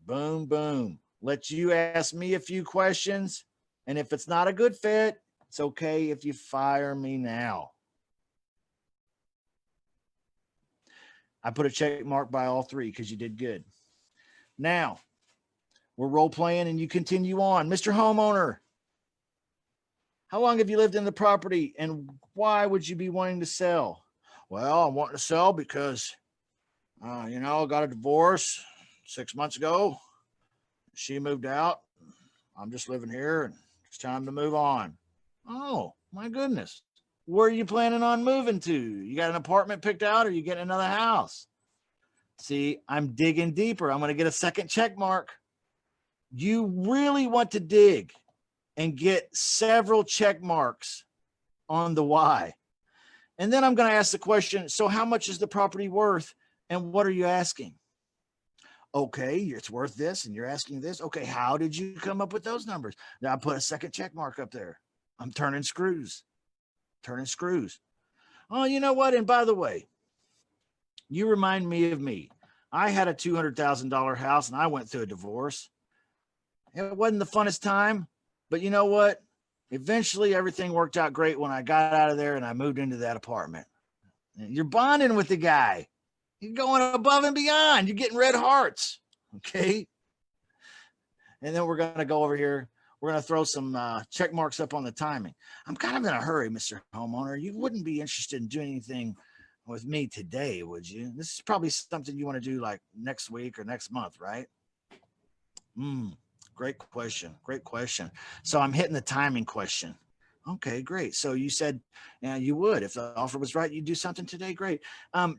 Boom, boom. Let you ask me a few questions. And if it's not a good fit, it's okay if you fire me now. I put a check mark by all three because you did good. Now, we're role playing and you continue on. Mr. Homeowner, how long have you lived in the property and why would you be wanting to sell? Well, I'm wanting to sell because, I got a divorce 6 months ago. She moved out. I'm just living here and it's time to move on. Oh, my goodness. Where are you planning on moving to? You got an apartment picked out or you getting another house? See, I'm digging deeper. I'm going to get a second check mark. You really want to dig and get several check marks on the why. And then I'm going to ask the question, so how much is the property worth and what are you asking? Okay, it's worth this and you're asking this. Okay, how did you come up with those numbers? Now I put a second check mark up there. I'm turning screws. Oh, you know what? And by the way, you remind me of me. I had a $200,000 house and I went through a divorce. It wasn't the funnest time, but you know what? Eventually everything worked out great when I got out of there and I moved into that apartment. You're bonding with the guy. You're going above and beyond. You're getting red hearts. Okay. And then we're going to go over here. We're going to throw some check marks up on the timing. I'm kind of in a hurry, Mr. Homeowner. You wouldn't be interested in doing anything with me today, would you? This is probably something you want to do like next week or next month, right? Great question. So I'm hitting the timing question. Okay, great. So you said you would, if the offer was right, you'd do something today. Great.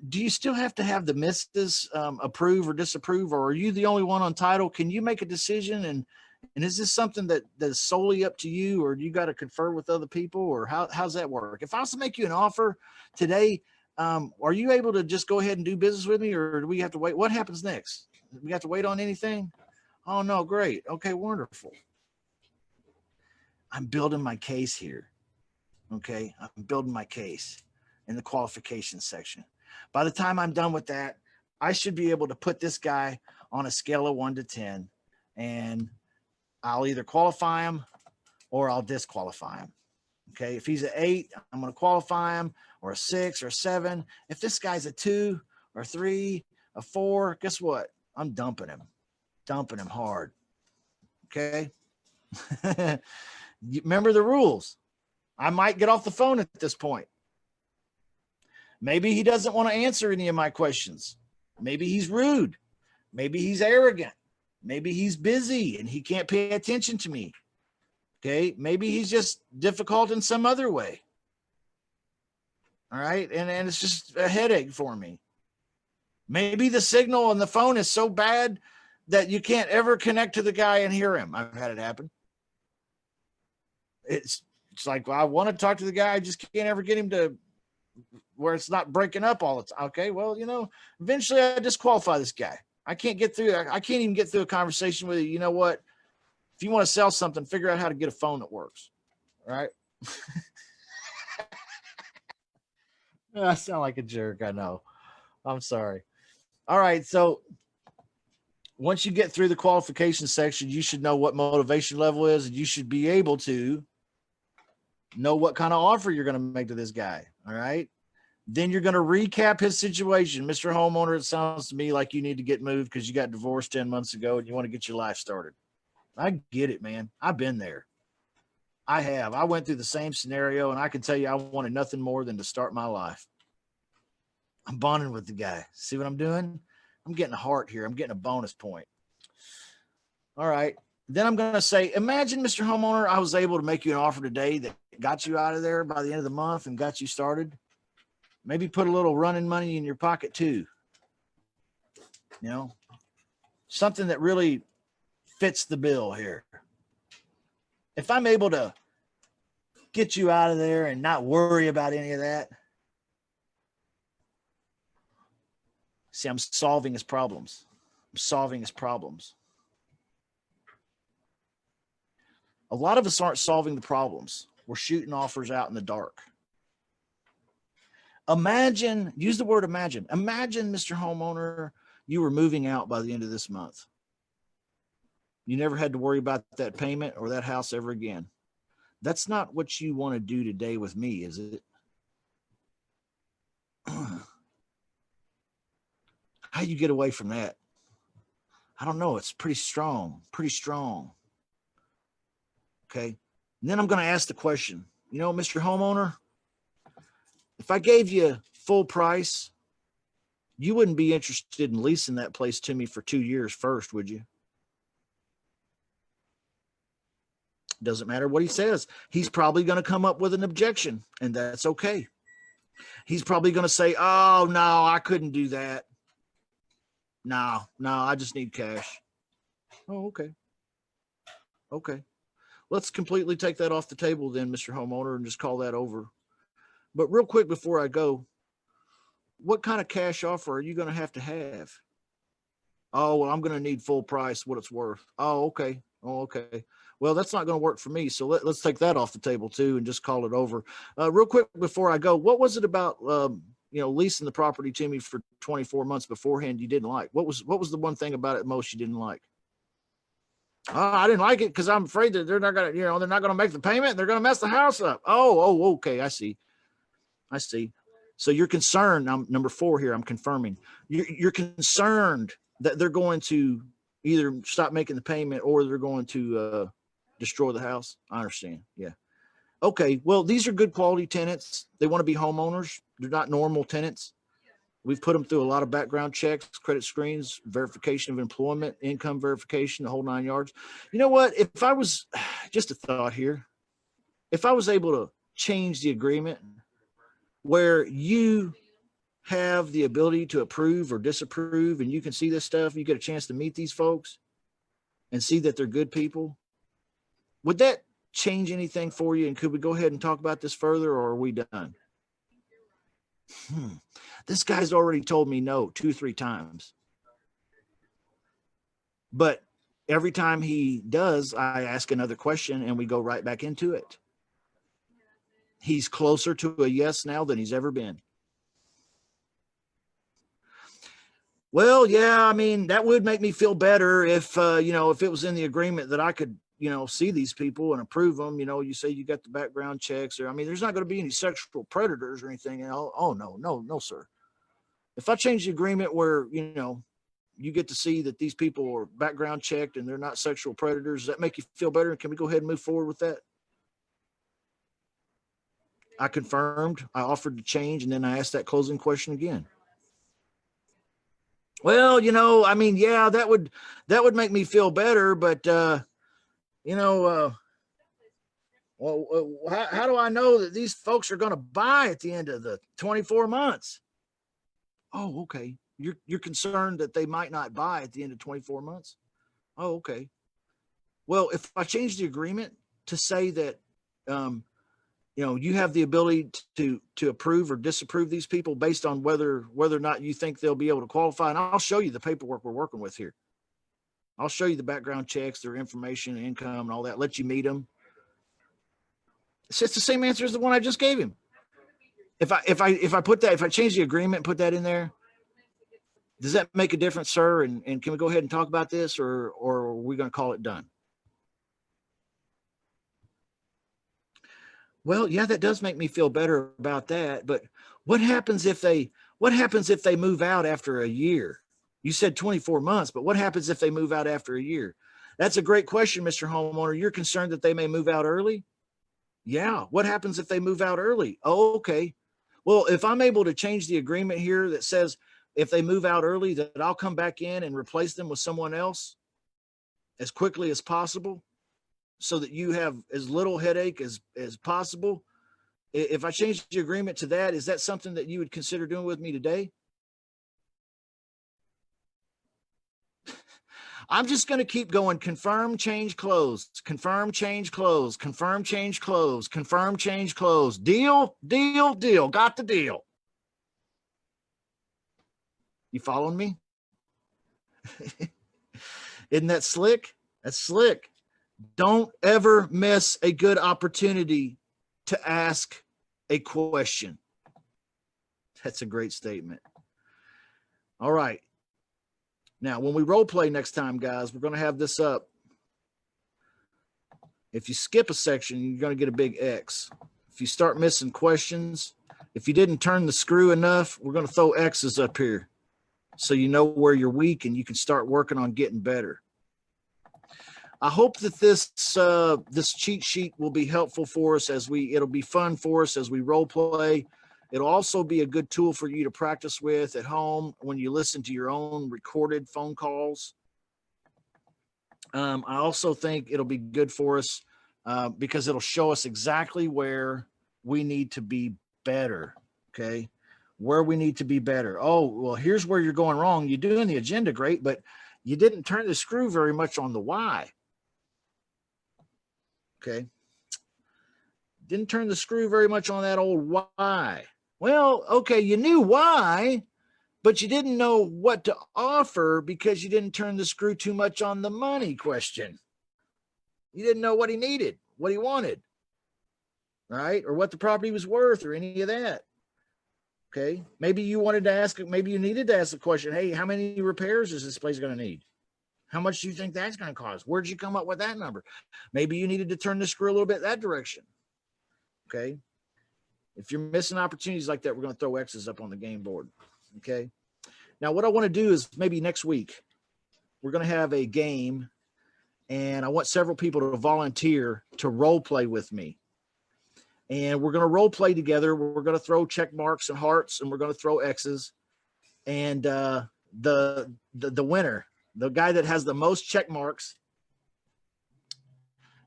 Do you still have to have the missus approve or disapprove, or are you the only one on title? Can you make a decision? And is this something that's solely up to you, or do you got to confer with other people, or how's that work? If I was to make you an offer today, are you able to just go ahead and do business with me, or do we have to wait? What happens next? We have to wait on anything? Oh no, great. Okay, wonderful. I'm building my case here. Okay, I'm building my case in the qualifications section. By the time I'm done with that, I should be able to put this guy on a scale of 1 to 10, and I'll either qualify him or I'll disqualify him. Okay, if he's an 8, I'm going to qualify him, or a 6 or a 7. If this guy's a 2 or 3, a 4, guess what? I'm dumping him hard. Okay. Remember the rules. I might get off the phone at this point. Maybe he doesn't want to answer any of my questions. Maybe he's rude. Maybe he's arrogant. Maybe he's busy and he can't pay attention to me. Okay. Maybe he's just difficult in some other way. All right. And it's just a headache for me. Maybe the signal on the phone is so bad that you can't ever connect to the guy and hear him. I've had it happen. It's like, well, I want to talk to the guy. I just can't ever get him to where it's not breaking up all the time. Okay, well, eventually I disqualify this guy. I can't even get through a conversation with you. You know what? If you want to sell something, figure out how to get a phone that works. Right? I sound like a jerk. I know. I'm sorry. All right. So once you get through the qualification section, you should know what motivation level is, and you should be able to know what kind of offer you're going to make to this guy. All right. Then you're going to recap his situation. Mr. Homeowner, it sounds to me like you need to get moved because you got divorced 10 months ago and you want to get your life started. I get it, man. I've been there. I have. I went through the same scenario, and I can tell you I wanted nothing more than to start my life. I'm bonding with the guy. See what I'm doing? I'm getting a heart here. I'm getting a bonus point. All right. Then I'm going to say, imagine, Mr. Homeowner, I was able to make you an offer today that got you out of there by the end of the month and got you started. Maybe put a little running money in your pocket too. Something that really fits the bill here. If I'm able to get you out of there and not worry about any of that, see, I'm solving his problems. A lot of us aren't solving the problems. We're shooting offers out in the dark. Imagine, use the word imagine. Imagine, Mr. Homeowner, you were moving out by the end of this month. You never had to worry about that payment or that house ever again. That's not what you want to do today with me, is it? How do you get away from that? I don't know. It's pretty strong. Okay. And then I'm going to ask the question, Mr. Homeowner, if I gave you full price, you wouldn't be interested in leasing that place to me for 2 years first, would you? Doesn't matter what he says. He's probably going to come up with an objection, and that's okay. He's probably going to say, oh, no, I couldn't do that. No, I just need cash. Oh, okay. Okay. Let's completely take that off the table then, Mr. Homeowner, and just call that over. But real quick before I go, what kind of cash offer are you going to have? Oh, well, I'm going to need full price, what it's worth. Oh, okay. Well, that's not going to work for me. So let's take that off the table too and just call it over. Real quick before I go, what was it about leasing the property to me for 24 months beforehand you didn't like? What was the one thing about it most you didn't like? I didn't like it because I'm afraid that they're not going to make the payment. They're going to mess the house up. Oh, okay. I see. So you're concerned. I'm number 4 here. I'm confirming. You're concerned that they're going to either stop making the payment or they're going to destroy the house. I understand. Yeah. Okay. Well, these are good quality tenants. They want to be homeowners. They're not normal tenants. We've put them through a lot of background checks, credit screens, verification of employment, income verification, the whole 9 yards. You know what? If I was just a thought here, if I was able to change the agreement where you have the ability to approve or disapprove, and you can see this stuff, you get a chance to meet these folks and see that they're good people, would that change anything for you? And could we go ahead and talk about this further, or are we done? This guy's already told me no 2-3 times. But every time he does, I ask another question and we go right back into it. He's closer to a yes now than he's ever been. Well, yeah, I mean, that would make me feel better if, if it was in the agreement that I could, see these people and approve them. You say you got the background checks, or, I mean, there's not going to be any sexual predators or anything. Oh, no, sir. If I change the agreement where, you get to see that these people are background checked and they're not sexual predators, does that make you feel better? Can we go ahead and move forward with that? I confirmed, I offered to change, and then I asked that closing question again. Well, I mean, yeah, that would make me feel better, but well, how do I know that these folks are going to buy at the end of the 24 months? Oh, okay. You're concerned that they might not buy at the end of 24 months? Oh, okay. Well, if I change the agreement to say that, you have the ability to approve or disapprove these people based on whether or not you think they'll be able to qualify. And I'll show you the paperwork we're working with here. I'll show you the background checks, their information, income, and all that. Let you meet them. It's the same answer as the one I just gave him. If I change the agreement and put that in there, does that make a difference, sir? And can we go ahead and talk about this, or are we going to call it done? Well, yeah, that does make me feel better about that. But what happens if they move out after a year? You said 24 months, but what happens if they move out after a year? That's a great question, Mr. Homeowner. You're concerned that they may move out early? Yeah. What happens if they move out early? Oh, okay. Well, if I'm able to change the agreement here that says if they move out early, that I'll come back in and replace them with someone else as quickly as possible, so that you have as little headache as possible. If I change the agreement to that, is that something that you would consider doing with me today? I'm just going to keep going. Confirm, change, close. Confirm, change, close. Confirm, change, close. Confirm, change, close. Deal, deal, deal. Got the deal. You following me? Isn't that slick? That's slick. Don't ever miss a good opportunity to ask a question. That's a great statement. All right. Now, when we role play next time, guys, we're going to have this up. If you skip a section, you're going to get a big X. If you start missing questions, if you didn't turn the screw enough, we're going to throw X's up here so you know where you're weak and you can start working on getting better. I hope that this cheat sheet will be helpful for us it'll be fun for us as we role play. It'll also be a good tool for you to practice with at home when you listen to your own recorded phone calls. I also think it'll be good for us because it'll show us exactly where we need to be better. Okay. Where we need to be better. Oh, well, here's where you're going wrong. You're doing the agenda great, but you didn't turn the screw very much on the why. Okay. Didn't turn the screw very much on that old why. Well, okay, you knew why, but you didn't know what to offer because you didn't turn the screw too much on the money question. You didn't know what he needed, what he wanted, right? Or what the property was worth or any of that. Okay. Maybe you needed to ask the question, hey, how many repairs is this place going to need? How much do you think that's going to cost? Where'd you come up with that number? Maybe you needed to turn the screw a little bit that direction. Okay. If you're missing opportunities like that, we're going to throw X's up on the game board. Okay. Now, what I want to do is maybe next week, we're going to have a game, and I want several people to volunteer to role play with me. And we're going to role play together. We're going to throw check marks and hearts, and we're going to throw X's. And the winner, the guy that has the most check marks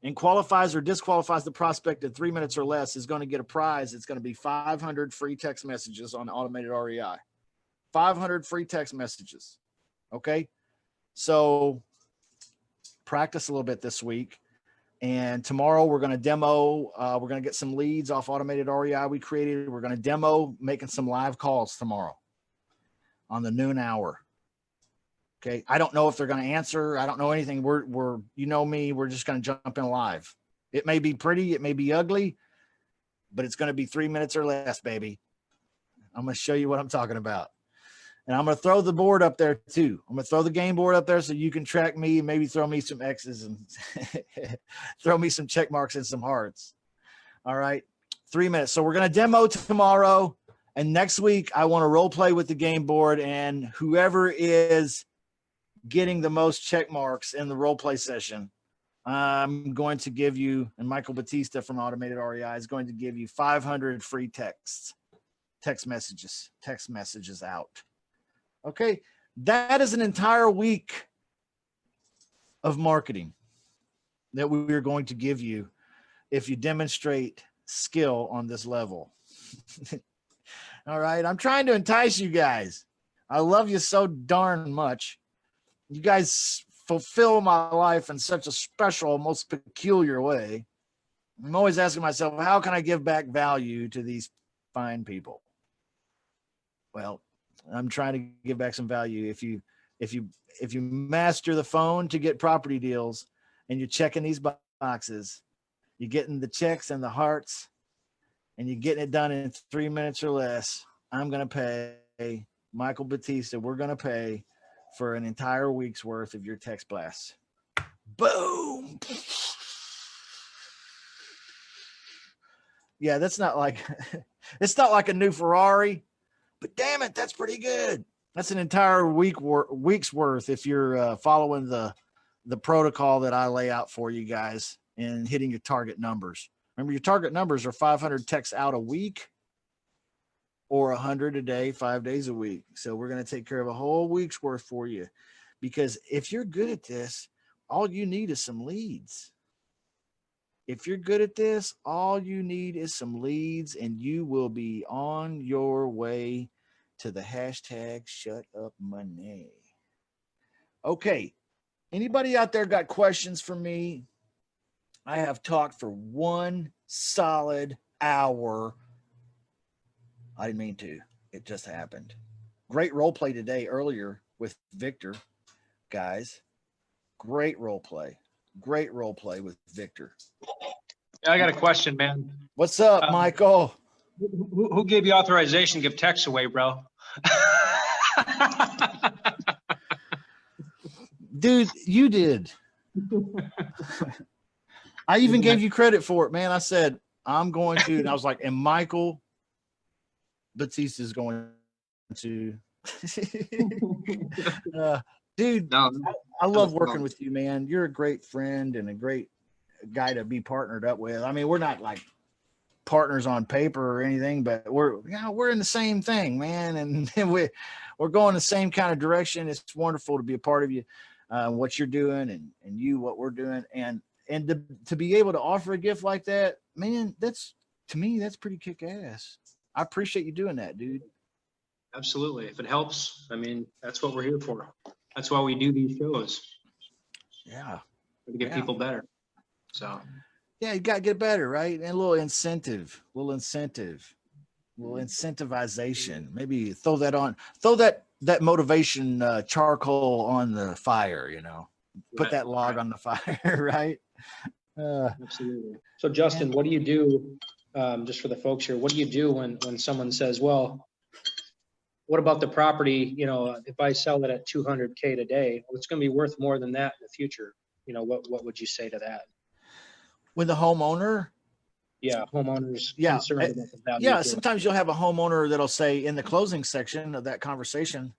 and qualifies or disqualifies the prospect in 3 minutes or less is going to get a prize. It's going to be 500 free text messages on automated REI. 500 free text messages. Okay. So practice a little bit this week. And tomorrow we're going to demo. We're going to get some leads off automated REI we created. We're going to demo making some live calls tomorrow on the noon hour. Okay. I don't know if they're going to answer. I don't know anything. We're, you know me, we're just going to jump in live. It may be pretty, it may be ugly, but it's going to be 3 minutes or less, baby. I'm going to show you what I'm talking about. And I'm going to throw the board up there too. I'm going to throw the game board up there so you can track me and maybe throw me some X's and throw me some check marks and some hearts. All right. 3 minutes. So we're going to demo tomorrow. And next week, I want to role play with the game board, and whoever is getting the most check marks in the role play session, I'm going to give you, and Michael Batista from Automated REI is going to give you 500 free text messages out. Okay. That is an entire week of marketing that we are going to give you if you demonstrate skill on this level. All right. I'm trying to entice you guys. I love you so darn much. You guys fulfill my life in such a special, most peculiar way. I'm always asking myself, how can I give back value to these fine people? Well, I'm trying to give back some value. If you master the phone to get property deals and you're checking these boxes, you're getting the checks and the hearts, and you're getting it done in 3 minutes or less, I'm going to pay Michael Batista. We're going to pay for an entire week's worth of your text blasts. Boom. Yeah, that's not like, it's not like a new Ferrari, but damn it, that's pretty good. That's an entire week's worth if you're following the protocol that I lay out for you guys and hitting your target numbers. Remember, your target numbers are 500 texts out a week or 100 a day, 5 days a week. So we're going to take care of a whole week's worth for you, because if you're good at this, all you need is some leads. If you're good at this, all you need is some leads, and you will be on your way to the hashtag shut up money. Okay. Anybody out there got questions for me? I have talked for 1 solid hour. I didn't mean to. It just happened. Great role play today earlier with Victor, guys. Great role play. Great role play with Victor. I got a question, man. What's up, Michael? Who gave you authorization to give texts away, bro? Dude, you did. I even gave you credit for it, man. I said, I'm going to, and I was like, and Michael Batista is going to. Dude, no, I love working with you, man. You're a great friend and a great guy to be partnered up with. I mean, we're not like partners on paper or anything, but we're in the same thing, man. And we're going the same kind of direction. It's wonderful to be a part of you, what you're doing and you, what we're doing. And to be able to offer a gift like that, man, to me, that's pretty kick ass. I appreciate you doing that, dude. Absolutely. If it helps, I mean, that's what we're here for. That's why we do these shows. Yeah. To get people better. So. Yeah, you got to get better, right? And a little incentivization. Maybe throw that motivation charcoal on the fire, put that log on the fire, right? Absolutely. So Justin, what do you do, just for the folks here, what do you do when someone says, well, what about the property? If I sell it at 200K today, well, it's going to be worth more than that in the future. What would you say to that? With the homeowner? Yeah, homeowners. Yeah. Concerned about the value. Yeah. Sometimes you'll have a homeowner that'll say in the closing section of that conversation,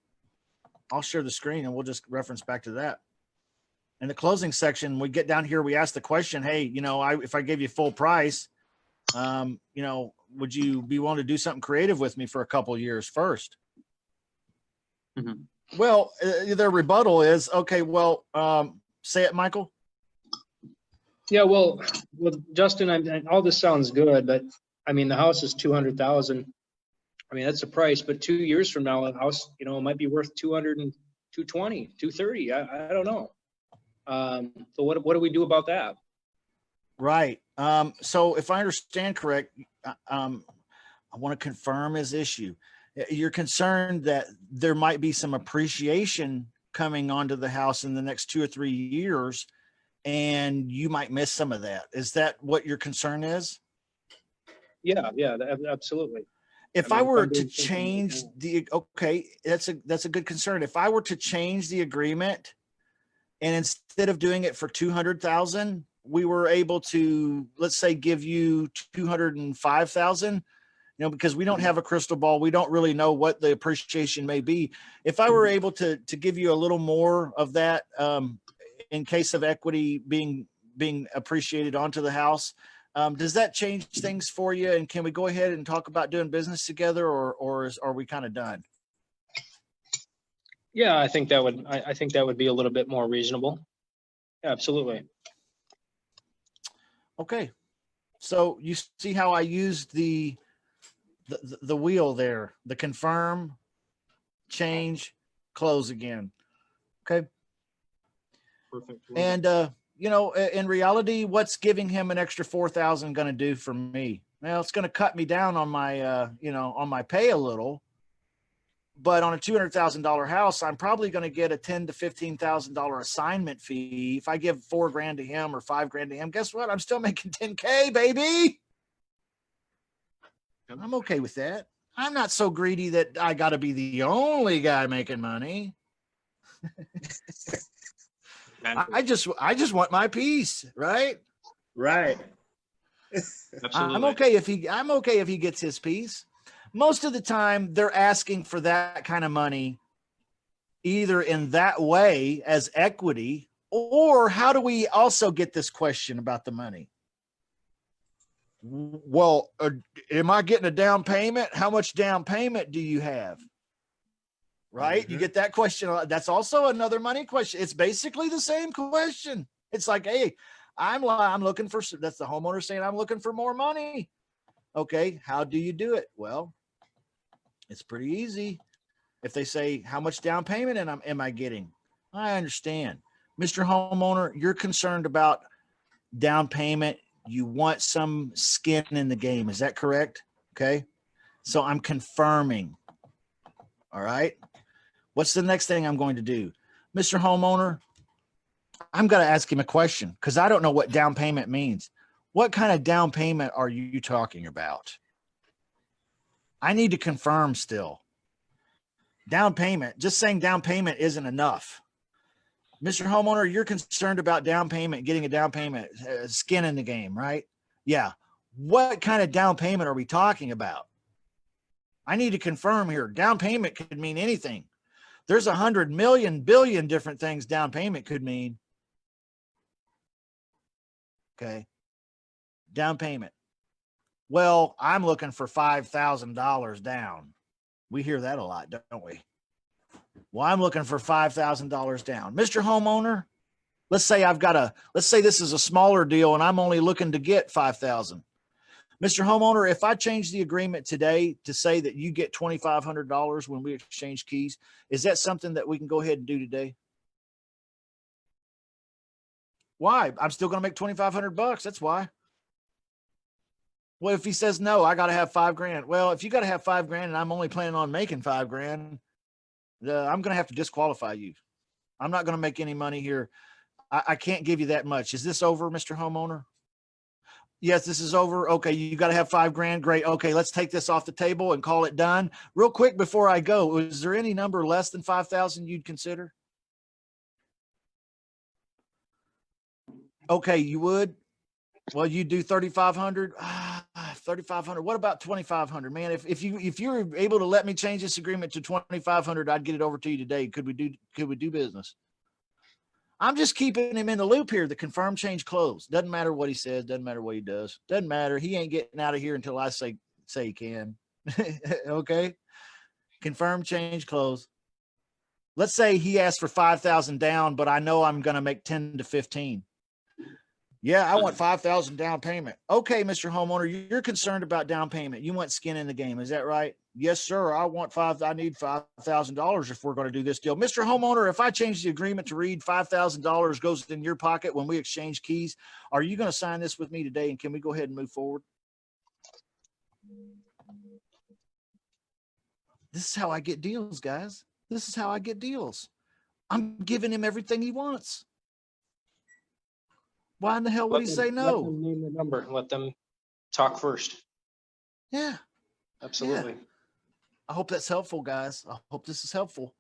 I'll share the screen and we'll just reference back to that. In the closing section, we get down here, we ask the question, hey, if I gave you full price, would you be willing to do something creative with me for a couple of years first? Mm-hmm. Well, their rebuttal is, okay, well, say it, Michael. Yeah, well, Justin, all this sounds good, but I mean, the house is 200,000. I mean, that's the price, but 2 years from now, a house, you know, it might be worth 200 and 220, 230. I don't know. So what do we do about that? Right. So if I understand correct, I want to confirm his issue. You're concerned that there might be some appreciation coming onto the house in the next 2 or 3 years, and you might miss some of that. Is that what your concern is? Yeah, absolutely. If I I mean, if were I'm to doing something right change now. the, okay, that's a good concern. If I were to change the agreement and instead of doing it for 200,000, we were able to, let's say, give you 205,000, you know, because we don't have a crystal ball. We don't really know what the appreciation may be. If I were able to give you a little more of that, in case of equity being appreciated onto the house, does that change things for you? And can we go ahead and talk about doing business together, or are we kind of done? Yeah, I think that would be a little bit more reasonable. Absolutely. Okay. So you see how I used the wheel there, the confirm, change, close again. Okay. Perfect. And you know, in reality, what's giving him an extra 4,000 going to do for me? Well, it's going to cut me down on my you know, on my pay a little. But on a $200,000 house, I'm probably going to get a $10,000 to $15,000 assignment fee. If I give $4,000 to him or $5,000 to him, guess what? I'm still making 10K, baby. I'm okay with that. I'm not so greedy that I got to be the only guy making money. I just want my piece, right? Right. I'm okay if he gets his piece. Most of the time they're asking for that kind of money either in that way as equity, or how do we also get this question about the money? Well, am I getting a down payment? How much down payment do you have? Right? You get that question. That's also another money question. It's basically the same question. It's like, hey, I'm looking for, that's the homeowner saying, I'm looking for more money. Okay. How do you do it? Well, it's pretty easy. If they say, how much down payment am I getting? I understand. Mr. Homeowner, you're concerned about down payment. You want some skin in the game. Is that correct? Okay. So I'm confirming. All right. What's the next thing I'm going to do? Mr. Homeowner, I'm going to ask him a question because I don't know what down payment means. What kind of down payment are you talking about? I need to confirm still. Down payment, just saying down payment isn't enough. Mr. Homeowner, you're concerned about down payment, getting a down payment, skin in the game, right? Yeah. What kind of down payment are we talking about? I need to confirm here. Down payment could mean anything. There's 100 million billion different things down payment could mean. Okay. Down payment. Well, I'm looking for $5,000 down. We hear that a lot, don't we? Well, I'm looking for $5,000 down. Mr. Homeowner, let's say this is a smaller deal and I'm only looking to get 5,000. Mr. Homeowner, if I change the agreement today to say that you get $2,500 when we exchange keys, is that something that we can go ahead and do today? Why? I'm still going to make $2,500. That's why. Well, if he says no, I got to have $5,000. Well, if you got to have $5,000 and I'm only planning on making $5,000, I'm going to have to disqualify you. I'm not going to make any money here. I can't give you that much. Is this over, Mr. Homeowner? Yes, this is over. Okay, you got to have $5,000. Great. Okay, let's take this off the table and call it done. Real quick before I go, is there any number less than 5,000 you'd consider? Okay, you would. Well, you do 3,500. 3,500. What about 2,500, man? If you were able to let me change this agreement to 2,500, I'd get it over to you today. Could we do business? I'm just keeping him in the loop here. The confirm, change, close. Doesn't matter what he says. Doesn't matter what he does. Doesn't matter. He ain't getting out of here until I say he can. Okay. Confirm, change, close. Let's say he asked for 5,000 down, but I know I'm going to make 10 to 15. Yeah, I want 5,000 down payment. Okay, Mr. Homeowner, you're concerned about down payment. You want skin in the game. Is that right? Yes, sir. I need $5,000 if we're going to do this deal. Mr. Homeowner, if I change the agreement to read $5,000 goes in your pocket when we exchange keys, are you going to sign this with me today? And can we go ahead and move forward? This is how I get deals, guys. This is how I get deals. I'm giving him everything he wants. Why in the hell would he say Let no? them name the number. Let them talk first. Yeah. Absolutely. I hope that's helpful, guys. I hope this is helpful.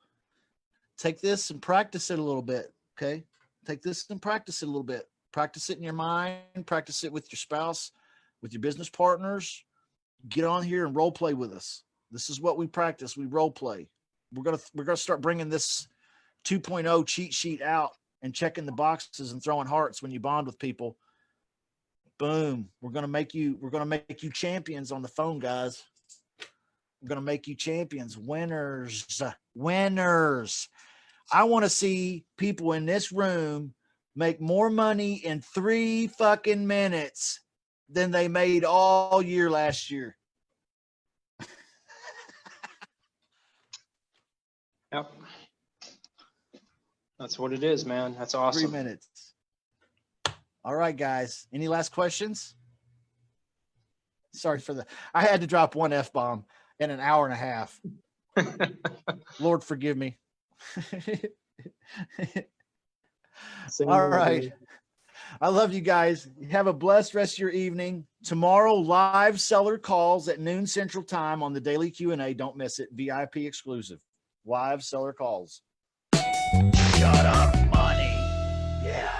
Take this and practice it a little bit. Okay. Take this and practice it a little bit. Practice it in your mind, practice it with your spouse, with your business partners. Get on here and role play with us. This is what we practice. We role play. We're going to start bringing this 2.0 cheat sheet out and checking the boxes and throwing hearts when you bond with people. Boom. We're going to make you champions on the phone, guys. We're going to make you champions, winners. I want to see people in this room make more money in 3 fucking minutes than they made all year last year. Yep. That's what it is, man. That's awesome. 3 minutes. All right, guys. Any last questions? Sorry for the, I had to drop one F-bomb in an hour and a half. Lord, forgive me. All right. I love you guys. Have a blessed rest of your evening. Tomorrow, live seller calls at noon Central Time on the Daily Q&A. Don't miss it. VIP exclusive. Live seller calls. Shut up, money. Yeah.